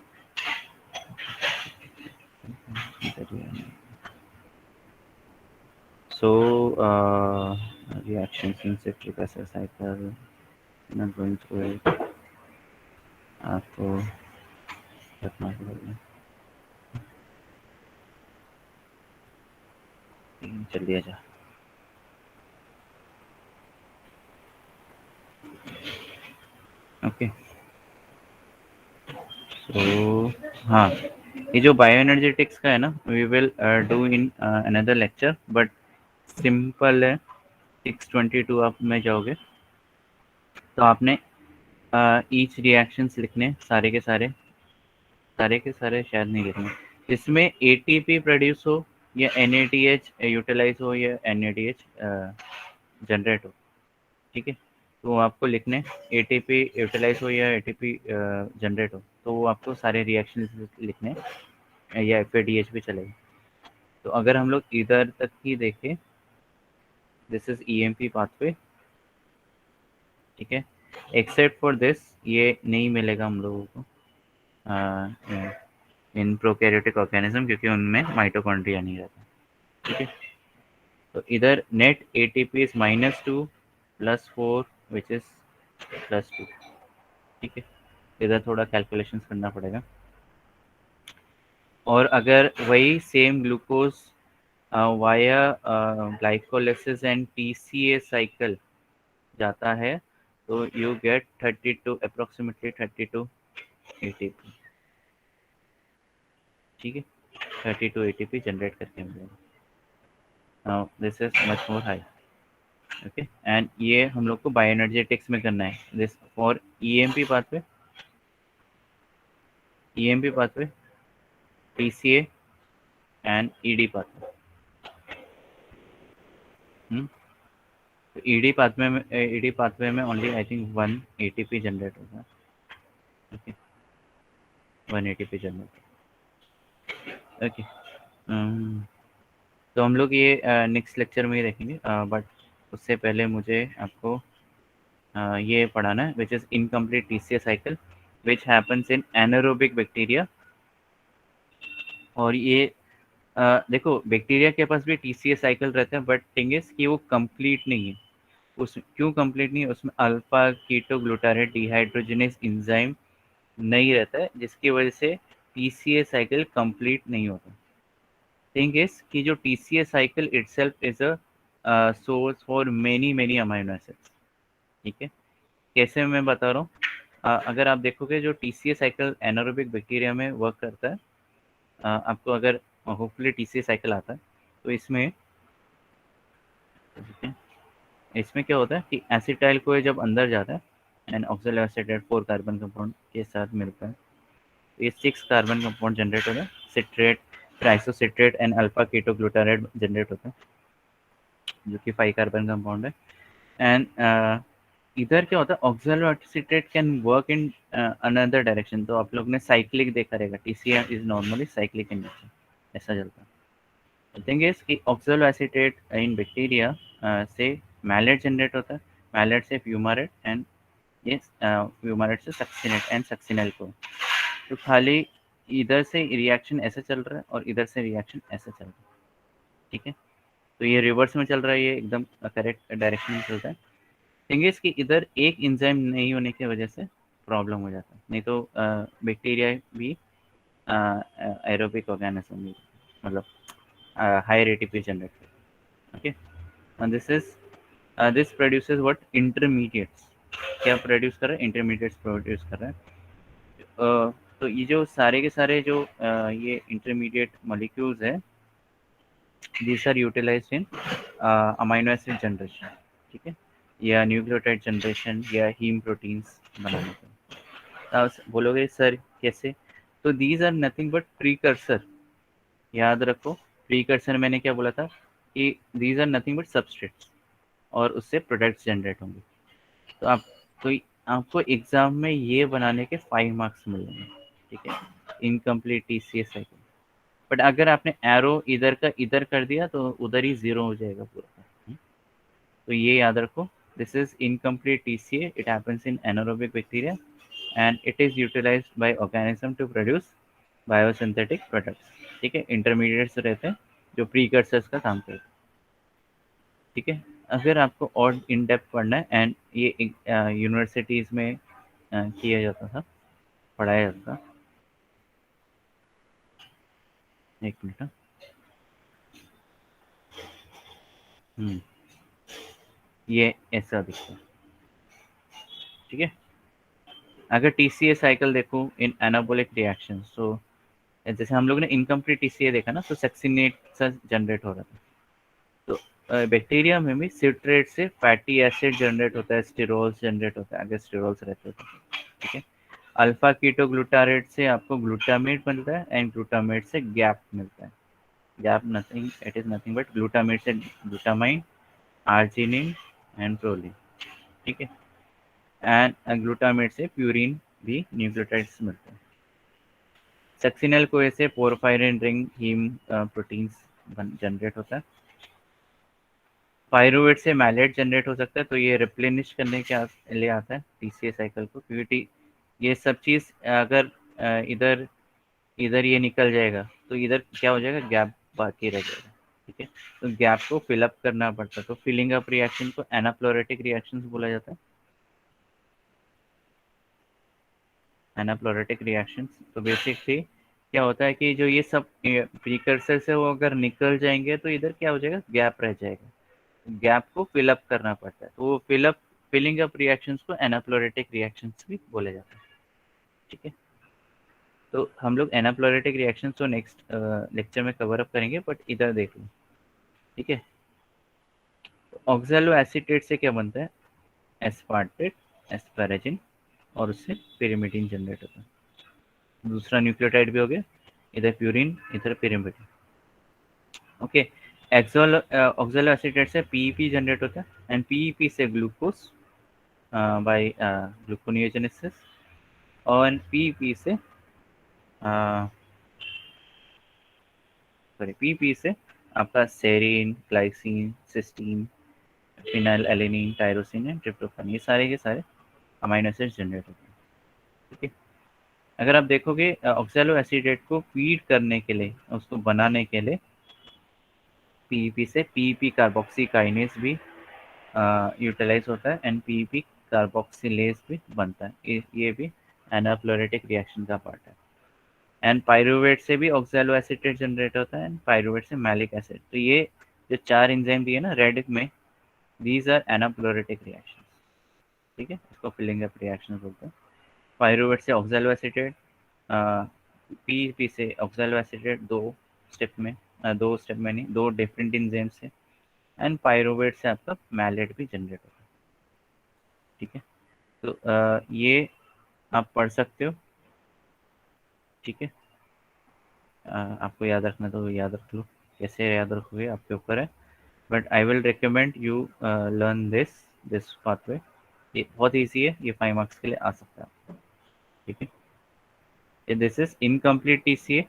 So reactions in citric acid cycle, not going through it, आपको रखना पड़ेगा। चल दिया जा। ओके, सो हाँ, ये जो बायो एनर्जेटिक्स का है ना, we will do in another lecture, but simple है। 622 आप में जाओगे तो आपने ईच रिएक्शंस लिखने, सारे के सारे शायद नहीं लिखने। इसमें एटीपी प्रोड्यूस हो या NADH यूटिलाइज हो या NADH जनरेट हो, ठीक है, तो आपको लिखने एटीपी यूटिलाइज हो या एटीपी जनरेट हो, तो वो आपको सारे रिएक्शन लिखने, या FADH भी चलेगा। तो अगर हम लोग इधर तक ही देखें, दिस इज EMP पाथवे, ठीक है। एक्सेप्ट फॉर दिस, ये नहीं मिलेगा हम लोगों को इन प्रोकैरियोटिक ऑर्गेनिज्म, क्योंकि उनमें माइटोकॉन्ड्रिया नहीं रहता, ठीक है। तो इधर net ATP is -2 +4 which is +2, ठीक है। इधर थोड़ा कैलकुलेशन करना पड़ेगा। और अगर वही same glucose via glycolysis and TCA cycle जाता है, तो यू गेट 32 अप्रोक्सीमेटली 32 ATP, ठीक है। 32 ATP जनरेट करके मिलेगा। Now this is much more high, okay. And ये हम लोग को बायोएनर्जेटिक्स में करना है, this for EMP pathway, TCA and ED pathway. तो ED पाथवे में only I think 1 ATP generate होगा, ओके, 1 ATP जनरेट, ओके। तो हम लोग ये नेक्स्ट लेक्चर में ही देखेंगे, बट उससे पहले मुझे आपको ये पढ़ाना है, which is incomplete TCA cycle which happens in anaerobic bacteria. और ये देखो, बैक्टीरिया के पास भी TCA साइकिल रहता है, बट थिंग इज कि वो कंप्लीट नहीं है। उस क्यों कंप्लीट नहीं है? उसमें अल्फा कीटोग्लूटारेट डिहाइड्रोजनेज एंजाइम नहीं रहता है, जिसकी वजह से TCA साइकिल कंप्लीट नहीं होता। थिंग इज कि जो TCA cycle itself is a source for many amino acids, ठीक है। कैसे मैं बता रहा हूँ, अगर आप देखोगे जो TCA साइकिल एनारोबिक बैक्टीरिया में वर्क करता है, आपको अगर होपफुली TCA साइकिल आता है, तो इसमें क्या होता है कि एसिटाइल को जब अंदर जाता है एंड ऑक्सोलोएसिटेट 4 कार्बन कंपाउंड के साथ मिलता है, तो ये 6 कार्बन कंपाउंड जनरेट होता है। सिट्रेट, फिर isocitrate and alpha ketoglutarate generate होता है, जो कि 5 कार्बन कंपाउंड है। एंड इधर क्या होता है, oxaloacetate can work in another direction. तो आप लोग ने साइक्लिक देखा रहेगा, TCA is normally cyclic in nature, ऐसा चलता है। थिंग इज कि ऑक्सोलोएसिटेट इन बैक्टीरिया से मैलेट जनरेट होता है, मैलेट से फ्यूमारेट, एंड ये फ्यूमारेट से सक्सिनेट एंड सक्सिनेल को। तो खाली इधर से रिएक्शन ऐसे चल रहा है और इधर से रिएक्शन ऐसे चल रहा है, ठीक है। तो ये रिवर्स में चल रहा है, ये एकदम करेक्ट डायरेक्शन में चलता है। थिंग इज कि इधर एक एंजाइम नहीं होने की वजह से प्रॉब्लम हो जाता है, नहीं तो बैक्टीरिया भी एरोबिक ऑर्गेनिज्म भी, मतलब higher ATP generate, okay. And this produces what, intermediates. क्या प्रोड्यूस कर रहा है? इंटरमीडिएट्स प्रोड्यूस कर रहा है। तो ये जो सारे के सारे जो ये इंटरमीडिएट मॉलिक्यूल्स है, these are utilized in amino acid generation, ठीक है, या न्यूक्लियोटाइड जनरेशन या हीम प्रोटीन्स बनाने के। आप बोलोगे सर कैसे, तो these are nothing but precursor, याद रखो प्रीकर्सर मैंने क्या बोला था कि these are nothing but substrates और उससे प्रोडक्ट्स जनरेट होंगे। तो आप तो आपको एग्जाम में ये बनाने के 5 मार्क्स मिलेंगे, ठीक है, इनकम्प्लीट टीसीएस साइकिल। बट अगर आपने एरो इधर का इधर कर दिया तो उधर ही 0 हो जाएगा पूरा का। तो ये याद रखो, this is incomplete TCA, it happens in anaerobic bacteria and it is utilized by organism to produce biosynthetic products. ठीक है, इंटरमीडिएट्स रहते हैं जो प्रीकर्सर्स का काम करते हैं। ठीक है, अगर आपको और इन डेप्थ पढ़ना है, एंड ये यूनिवर्सिटीज़ में किया जाता था, पढ़ाया जाता था। एक मिनट। ये ऐसा दिखता है। ठीक है, अगर टीसीए साइकिल देखो इन एनाबोलिक रिएक्शंस, तो जैसे हम लोग ने इनकम्प्लीट टीसीए देखा ना, तो सक्सिनेट सा जनरेट हो रहा था। तो बैक्टीरिया में भी सिट्रेट से फैटी एसिड जनरेट होता है, स्टिरोल्स जनरेट होता है, अगर स्टिरोल्स रहते हैं तो। ठीक है, अल्फा कीटोग्लूटारेट से आपको ग्लूटामेट बनता है एंड ग्लूटामेट से गैप मिलता है। Gap nothing, it is nothing but glutamate से ग्लूटामाइन, आर्जिनिन एंड प्रोलिन। ठीक है, एंड ग्लूटामेट से प्यूरिन भी न्यूक्लियोटाइड्स मिलते हैं। सक्सिनल को ऐसे porphyrin ring heme proteins generate होता है। पायरुवेट से मैलेट जनरेट हो सकता है, तो ये रिप्लेनिश करने के लिए आता है टीसीए साइकिल को, क्योंकि ये सब चीज़ अगर इधर इधर ये निकल जाएगा तो इधर क्या हो जाएगा, गैप बाकी रह जाएगा। ठीक है, तो गैप को फिलअप करना पड़ता है, तो फिलिंग अप रिएक्शन को एनाफ्लोरेटिक रिएक्शंस बोला जाता है। एनाफ्लोरेटिक रिएक्शंस, तो बेसिकली क्या होता है कि जो ये सब प्रीकर्सर से वो अगर निकल जाएंगे तो इधर क्या हो जाएगा, गैप रह जाएगा, गैप को फिलअप करना पड़ता है, तो वो फिलिंग अप रिएक्शंस को एनाफ्लोरेटिक रिएक्शंस भी बोले जाते हैं। ठीक है, तो हम लोग एनाफ्लोरेटिक रिएक्शंस तो नेक्स्ट लेक्चर में कवर अप करेंगे, बट इधर देख लो। ठीक है, ऑक्सैलो एसीटेट से क्या बनता है, एस्पार्टेट, एस्पैराजिन, और उससे pyrimidine जनरेट होता है। दूसरा न्यूक्लियोटाइड भी हो गया, इधर प्यूरिन इधर pyrimidine। ओके, ऑक्सैलो एसीटेट से पीईपी जनरेट होता है एंड पीईपी से ग्लूकोज बाय ग्लूकोनियोजेनेसिस, और पीईपी से पीईपी से आपका serine, glycine, cysteine, phenylalanine, tyrosine and tryptophan, ये सारे के सारे अमाइनो एसिड्स जनरेट होते हैं। ठीक है, अगर आप देखोगे ऑक्सैलो एसीटेट को फीड करने के लिए, उसको बनाने के लिए पीईपी से पीईपी कार्बोक्सी काइनेज भी यूटिलाइज होता है एंड पीईपी कार्बोक्सिलेज भी बनता है। ये भी एनाफ्लोरेटिक रिएक्शन का पार्ट है। एंड पायरुवेट से भी ऑक्सैलो एसीटेट जनरेट होता है एंड पायरुवेट से मैलिक एसिड। तो ये जो 4 एंजाइम दिए ना रेड में, दीज आर एनाफ्लोरेटिक रिएक्शन। ठीक है, इसको फिलिंग अप रिएक्शन बोलते हैं। पायरुवेट से ऑक्सैलो एसीटेट, पीईपी से ऑक्सैलो एसीटेट, दो स्टेप में नहीं, दो डिफरेंट एंजाइम से, एंड पायरुवेट से आपका मैलेट भी जनरेट होता है। ठीक है, तो ये आप पढ़ सकते हो। ठीक है, आपको याद रखना तो याद रख लो, कैसे याद रखोगे आपके ऊपर है, but I will recommend you learn this pathway. ये बहुत ईजी है, ये 5 मार्क्स के लिए आ सकता है आपको। ठीक है, this is incomplete TCA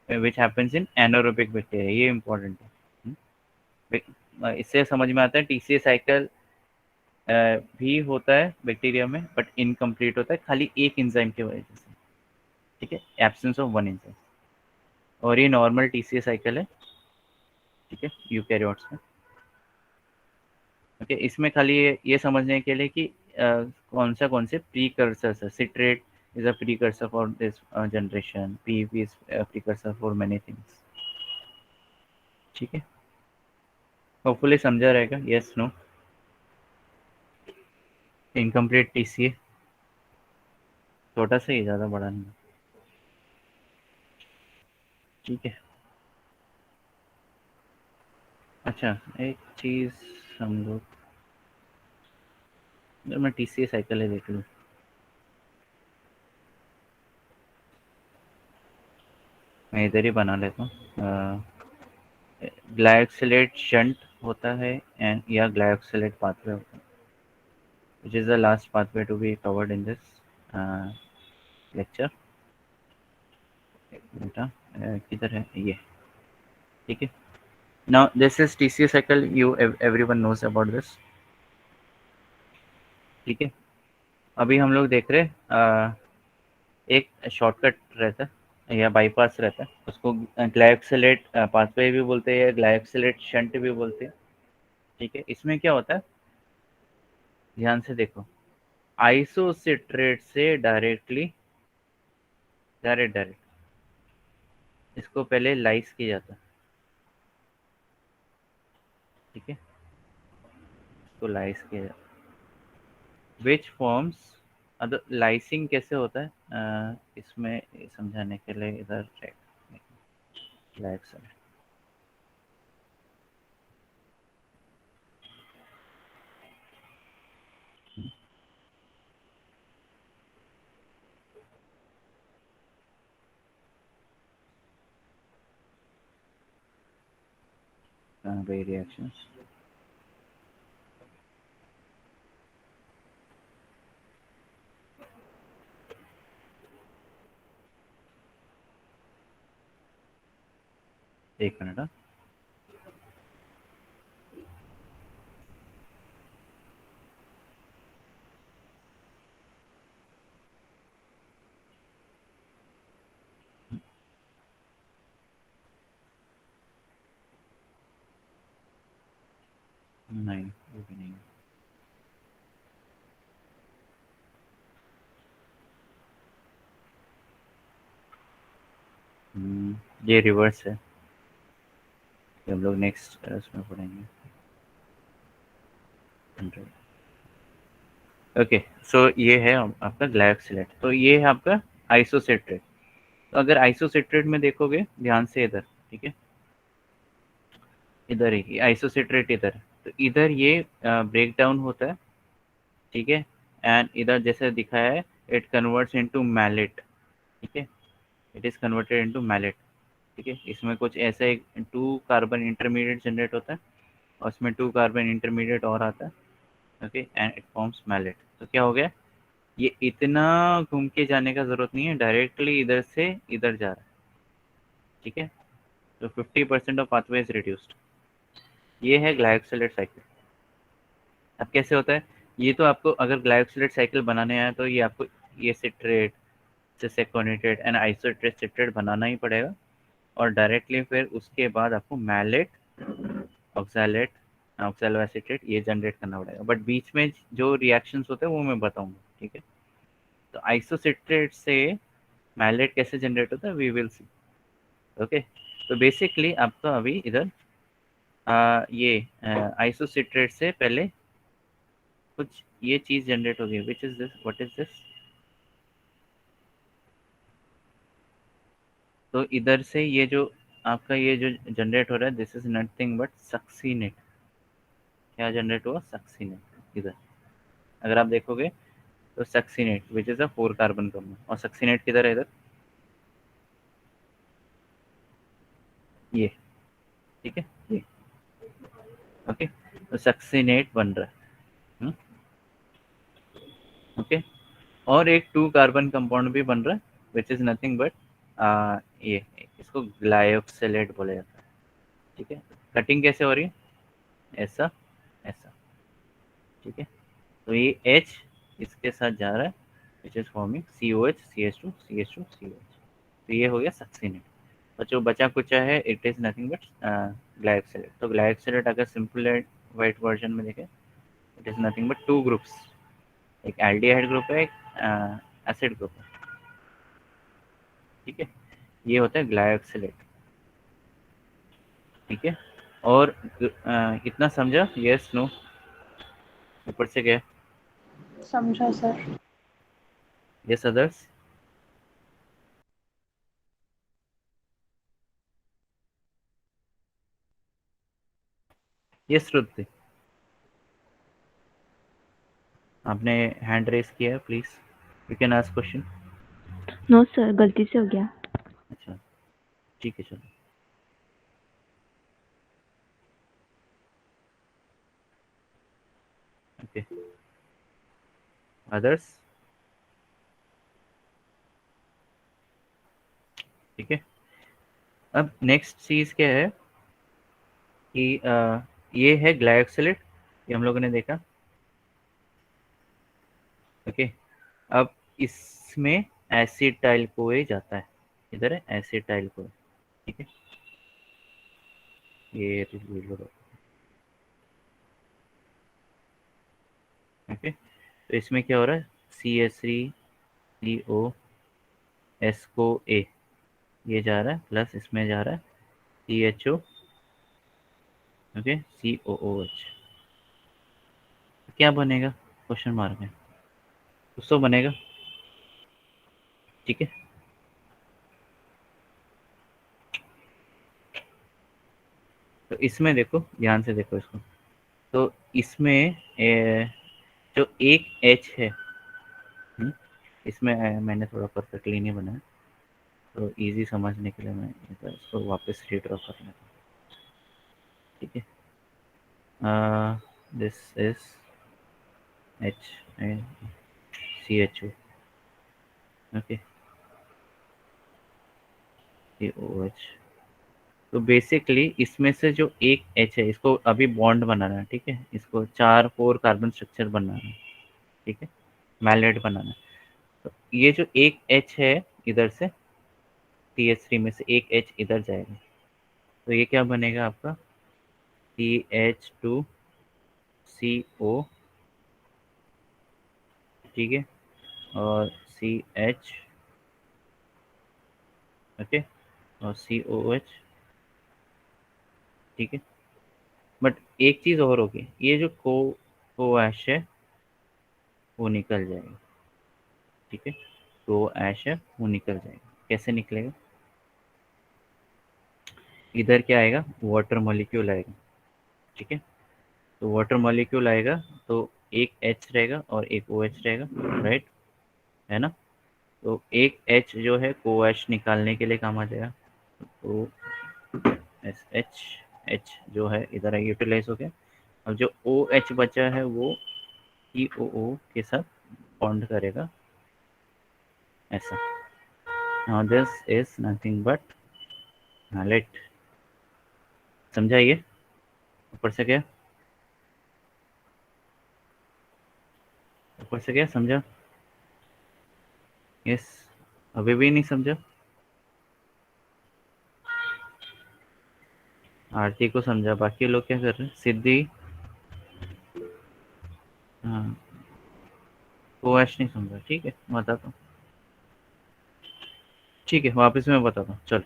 which happens in anaerobic bacteria, ये इंपॉर्टेंट है। इससे समझ में आता है टीसीए साइकिल भी होता है बैक्टीरिया में, बट इनकम्प्लीट होता है खाली एक एंजाइम की वजह से। ठीक है, एब्सेंस ऑफ वन एंजाइम, और ये नॉर्मल टीसीए साइकिल है। ठीक है, यूकैरियोट्स में। ओके, इसमें खाली ये समझने के लिए कि कौन से प्रीकर्सर्स है। Citrate is a precursor for this generation, PEP is precursor for many things. ठीक है, होपफुली समझा रहेगा। यस, नो, इनकम्प्लीट टीसीए छोटा सा ही, ज़्यादा बड़ा नहीं। ठीक है, अच्छा एक चीज़ हम लोग, अगर मैं टीसीए साइकिल है देख लूँ, मैं इधर ही बना लेता हूँ। ग्लाइकोसिलेट शंट होता है एंड या ग्लाइकोसिलेट पाथवे होता है, which is the last pathway to be covered in this lecture. बेटा किधर है ये, ठीक है. Now this is TCA cycle, you everyone knows about this, ठीक है. अभी हम लोग देख रहे एक शॉर्टकट रहता है या बाईपास रहता है, उसको ग्लाइकोसिलेट पाथवे भी बोलते हैं या ग्लाइकोसिलेट शंट भी बोलते हैं, ठीक है. इसमें क्या होता है, ध्यान से देखो, आइसोसिट्रेट से डायरेक्ट इसको पहले लाइस किया जाता है, ठीक है. इसको लाइस किया जाता है, विच फॉर्म्स अदर लाइसिंग कैसे होता है, इसमें समझाने के लिए इधर लाइक्स by reactions. एक मिनट. नहीं, वो भी नहीं. ये रिवर्स है, हम लोग नेक्स्ट उसमें पढ़ेंगे. ओके, सो ये है आपका ग्लाइकोसिलेट, तो ये है आपका आइसोसिट्रेट. तो अगर आइसोसिट्रेट में देखोगे ध्यान से इधर, ठीक है, इधर ही आइसोसिट्रेट इधर, तो इधर ये ब्रेक डाउन होता है, ठीक है. एंड इधर जैसे दिखाया है, इट कन्वर्ट्स इनटू मैलेट, ठीक है, it is converted into malate, ठीक है. इसमें कुछ ऐसा एक 2 कार्बन इंटरमीडिएट जनरेट होता है और उसमें 2 कार्बन इंटरमीडिएट और आता है, okay, and it forms malate. तो क्या हो गया, ये इतना घूम के जाने का जरूरत नहीं है, डायरेक्टली इधर से इधर जा रहा है, ठीक है. तो 50% ऑफ पाथवे इज रिड्यूस्ड. ये है ग्लाइकोसिलेट साइकिल. अब कैसे होता है, ये तो आपको अगर ग्लाइकोसिलेट साइकिल बनाने आया तो ये आपको ये सिट्रेट से सेकोनेटेड एंड आइसोट्रेट सिट्रेट बनाना ही पड़ेगा, और डायरेक्टली फिर उसके बाद आपको मैलेट, ऑक्सैलेट, ऑक्सैलोएसीटेट ये जनरेट करना पड़ेगा. बट बीच में जो रिएक्शंस होते हैं वो मैं बताऊंगा, ठीक है. तो आइसोसिट्रेट से मैलेट कैसे जनरेट होता है वी विल सी, ओके. तो बेसिकली आपका अभी इधर ये आइसोसिट्रेट से पहले कुछ ये चीज जनरेट होगी, which is this, what is this. तो इधर से ये जो आपका ये जो जनरेट हो रहा है, this is nothing but succinate. क्या जनरेट हुआ, सक्सीनेट. इधर अगर आप देखोगे तो succinate which is a 4 carbon compound, और सक्सीनेट किधर है, इधर ये, ठीक है, ये, ओके. तो सक्सीनेट बन रहा है, ओके. और एक 2 कार्बन कंपाउंड भी बन रहा है, विच इज नथिंग बट ये, इसको ग्लाइकोसिलेट बोला जाता है, ठीक है. कटिंग कैसे हो रही है, ऐसा ऐसा, ठीक है. तो ये H इसके साथ जा रहा है, which is forming COH CH2 CH2 COH. तो ये हो गया सक्सीनेट. और जो बचा कुचा है इट इज नथिंग बट ग्लाइकोसिलेट. तो ग्लाइकोसिलेट अगर सिंपल वाइट वर्जन में देखें, it is nothing but 2 groups, एक एल्डिहाइड ग्रुप है, एक एसिड ग्रुप है, ठीक है. ये होता है ग्लाइकोसिलेट, ठीक है. और इतना समझा, यस नो, ऊपर से गया, समझा sir. Yes others. Yes Shruti, आपने हैंड रेस किया है, please you can ask question. No sir, गलती से हो गया. अच्छा, ठीक है चलो। Okay, others. ठीक है, अब नेक्स्ट चीज़ क्या है कि ये है ग्लाइकोसिलेट, ये हम लोगों ने देखा। ओके, अब इसमें एसिटाइल कोए जाता है, इधर है एसिटाइल कोए। ठीक है, ये रिलोड। ओके, तो इसमें क्या हो रहा है, CH3CO को ए, ये जा रहा है प्लस इसमें जा रहा है CHO। Okay, COOH। क्या बनेगा, क्वेश्चन मार्क है, कुछ तो बनेगा। ठीक है, तो इसमें देखो, ध्यान से देखो इसको। तो इसमें जो एक एच है, हम्म, इसमें मैंने थोड़ा परफेक्टली नहीं बनाया, तो इजी समझने के लिए मैं इसको वापस रीड्रॉ कर लेता हूँ। ठीक है, this is H CHO। Okay, COH। तो बेसिकली इसमें से जो एक एच है, इसको अभी बॉन्ड बनाना है। ठीक है, इसको 4 4 कार्बन स्ट्रक्चर बनाना है। ठीक है, मैलेट बनाना है। तो ये जो एक एच है, इधर से CH3 में से एक एच इधर जाएगा, तो ये क्या बनेगा आपका CH2CO। ठीक है, और CH। ओके, और COH। ठीक है, बट एक चीज़ और होगी, ये जो को ऐश है वो निकल जाएगा। ठीक है, तो ऐश है वो निकल जाएगा। कैसे निकलेगा, इधर क्या आएगा, वाटर मॉलिक्यूल आएगा। ठीक है, तो वाटर मॉलिक्यूल आएगा, तो एक एच रहेगा और एक ओ एच रहेगा, राइट, है ना। तो एक एच जो है को एच निकालने के लिए काम आ जाएगा, तो एस एच, एच जो है इधर यूटिलाइज हो गया। अब जो ओ एच बचा है वो ई ओ के साथ बॉन्ड करेगा, ऐसा। Now this is nothing but let, समझाइए ऊपर से क्या, ऊपर से क्या समझा। यस, अभी भी नहीं समझा। आरती को समझा, बाकी लोग क्या कर रहे हैं, सिद्धि। हाँ, वो ऐश नहीं समझा। ठीक है, बताता हूँ। ठीक है, वापस मैं बताता हूँ, चलो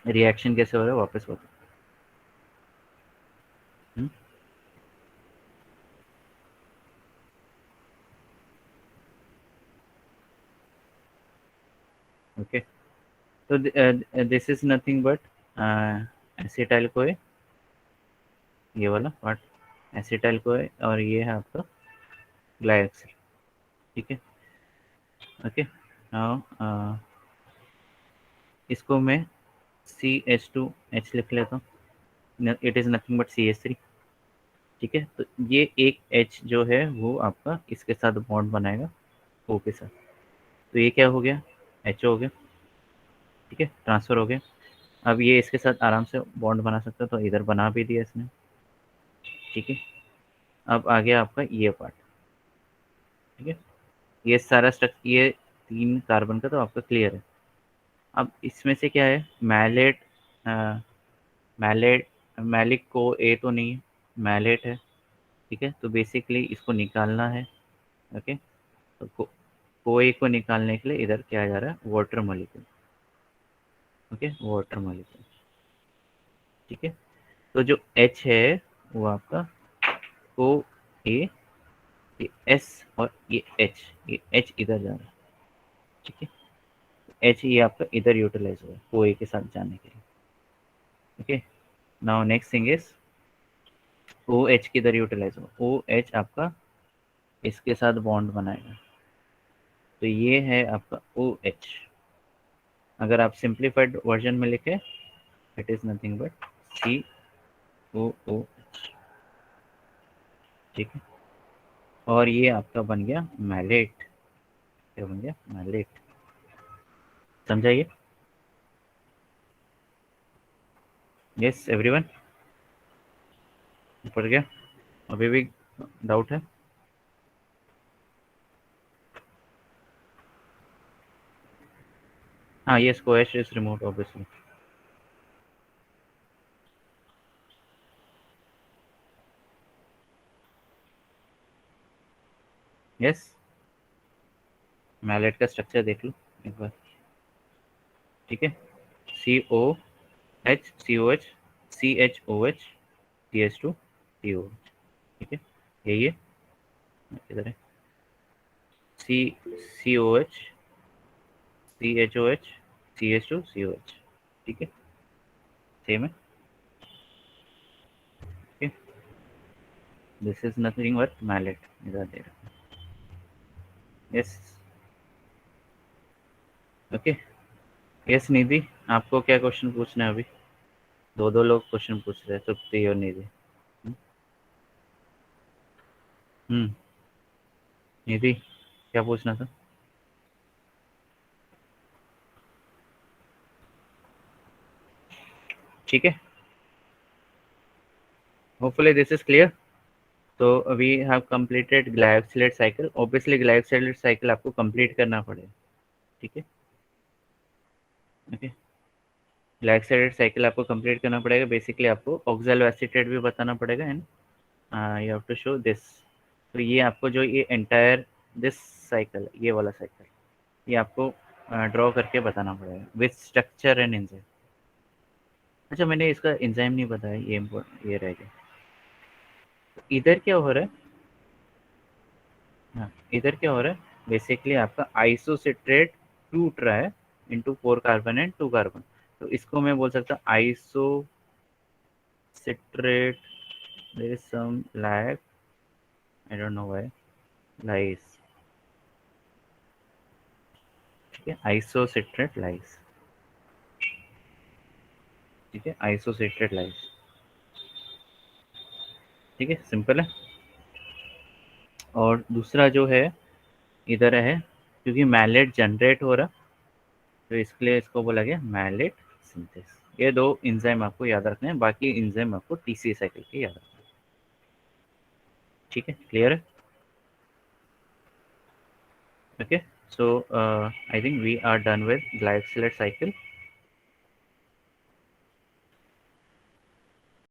रिएक्शन कैसे हो रहा है वापस बताओ। ओके, तो this is nothing but acetyl CoA, ये वाला पार्ट एसिटाइल कोए, और ये है आपका ग्लाइक्सिल। ठीक है, ओके। नाउ इसको मैं CH2H लिख लेता हूँ, it is nothing but CH3। ठीक है, तो ये एक H जो है वो आपका इसके साथ बॉन्ड बनाएगा O के साथ, तो ये क्या हो गया, HO हो गया। ठीक है, ट्रांसफ़र हो गया। अब ये इसके साथ आराम से बॉन्ड बना सकता है, तो इधर बना भी दिया इसने। ठीक है, अब आ गया आपका ये पार्ट। ठीक है, ये सारा स्ट्रक्चर, ये 3 कार्बन का तो आपका क्लियर है। अब इसमें से क्या है, मैलेट, मैलेट, मैलिक को ए तो नहीं है, मैलेट है। ठीक है, तो बेसिकली इसको निकालना है। ओके, तो को ए को निकालने के लिए इधर क्या जा रहा है, water molecule. Okay, water molecule. ठीक है, तो जो एच है वो आपका ओ ए, ये एस, और ये एच इधर जा रहा है। ठीक है, एच ये आपका इधर यूटिलाइज हुआ है ओ ए के साथ जाने के लिए। Okay, now next thing is O H किधर यूटिलाइज हुआ, ओ एच आपका इसके साथ बॉन्ड बनाएगा, तो ये है आपका ओ एच। अगर आप सिंप्लीफाइड वर्जन में लिखे it is nothing but COO, ठीक है। और ये आपका बन गया मैलेट। क्या बन गया? मैलेट। समझाइए। यस एवरीवन, पढ़ गया? अभी भी डाउट है? हाँ, यस, कोएश is remote obviously. Yes, malate का स्ट्रक्चर देख लो एक बार, ठीक है। COH CHOH CH2 TO, ठीक है। यही है। किधर है? COH CHOH CH2 COH, ठीक है। सेम है, ठीक है। This is nothing but malate, इधर दे रहा। Yes, okay. यस निधि, आपको क्या क्वेश्चन पूछना है अभी? दो दो लोग क्वेश्चन पूछ रहे हैं, तृप्ति और निधि। हम्म, निधि क्या पूछना था? ठीक है, होपफुली दिस इज क्लियर। तो we have completed glycosylate cycle. Obviously glycosylate cycle आपको कंप्लीट करना पड़ेगा, ठीक है। ओके, ग्लाइकोसिलेट साइकिल आपको कंप्लीट करना पड़ेगा। बेसिकली आपको ऑक्सैलोएसिटेट भी बताना पड़ेगा and you have to show this. तो ये आपको जो ये एंटायर दिस साइकिल, ये वाला साइकिल, ये आपको ड्रॉ करके बताना पड़ेगा विथ स्ट्रक्चर एंड एंजाइम। अच्छा, मैंने इसका एंजाइम नहीं बताया, ये ये रह गया। इधर क्या हो रहा है? हाँ, इधर क्या हो रहा है? बेसिकली आपका आइसोसिट्रेट टूट रहा है इंटू 4 कार्बन एंड 2 कार्बन। तो इसको मैं बोल सकता हूँ isocitrate, there is some lag, I don't know why, lyase, ठीक है। आइसोसिट्रेट लाइस, ठीक है। आइसोसिट्रेट लाइस, ठीक है, सिंपल है। और दूसरा जो है इधर है, क्योंकि मैलेट जनरेट हो रहा, तो इसके लिए इसको बोला गया मैलेट सिंथेस। ये दो एंजाइम आपको याद रखने हैं, बाकी एंजाइम आपको टीसी साइकिल के याद रखना है, ठीक है। क्लियर है? Okay, so I think we are done with glycosylate cycle.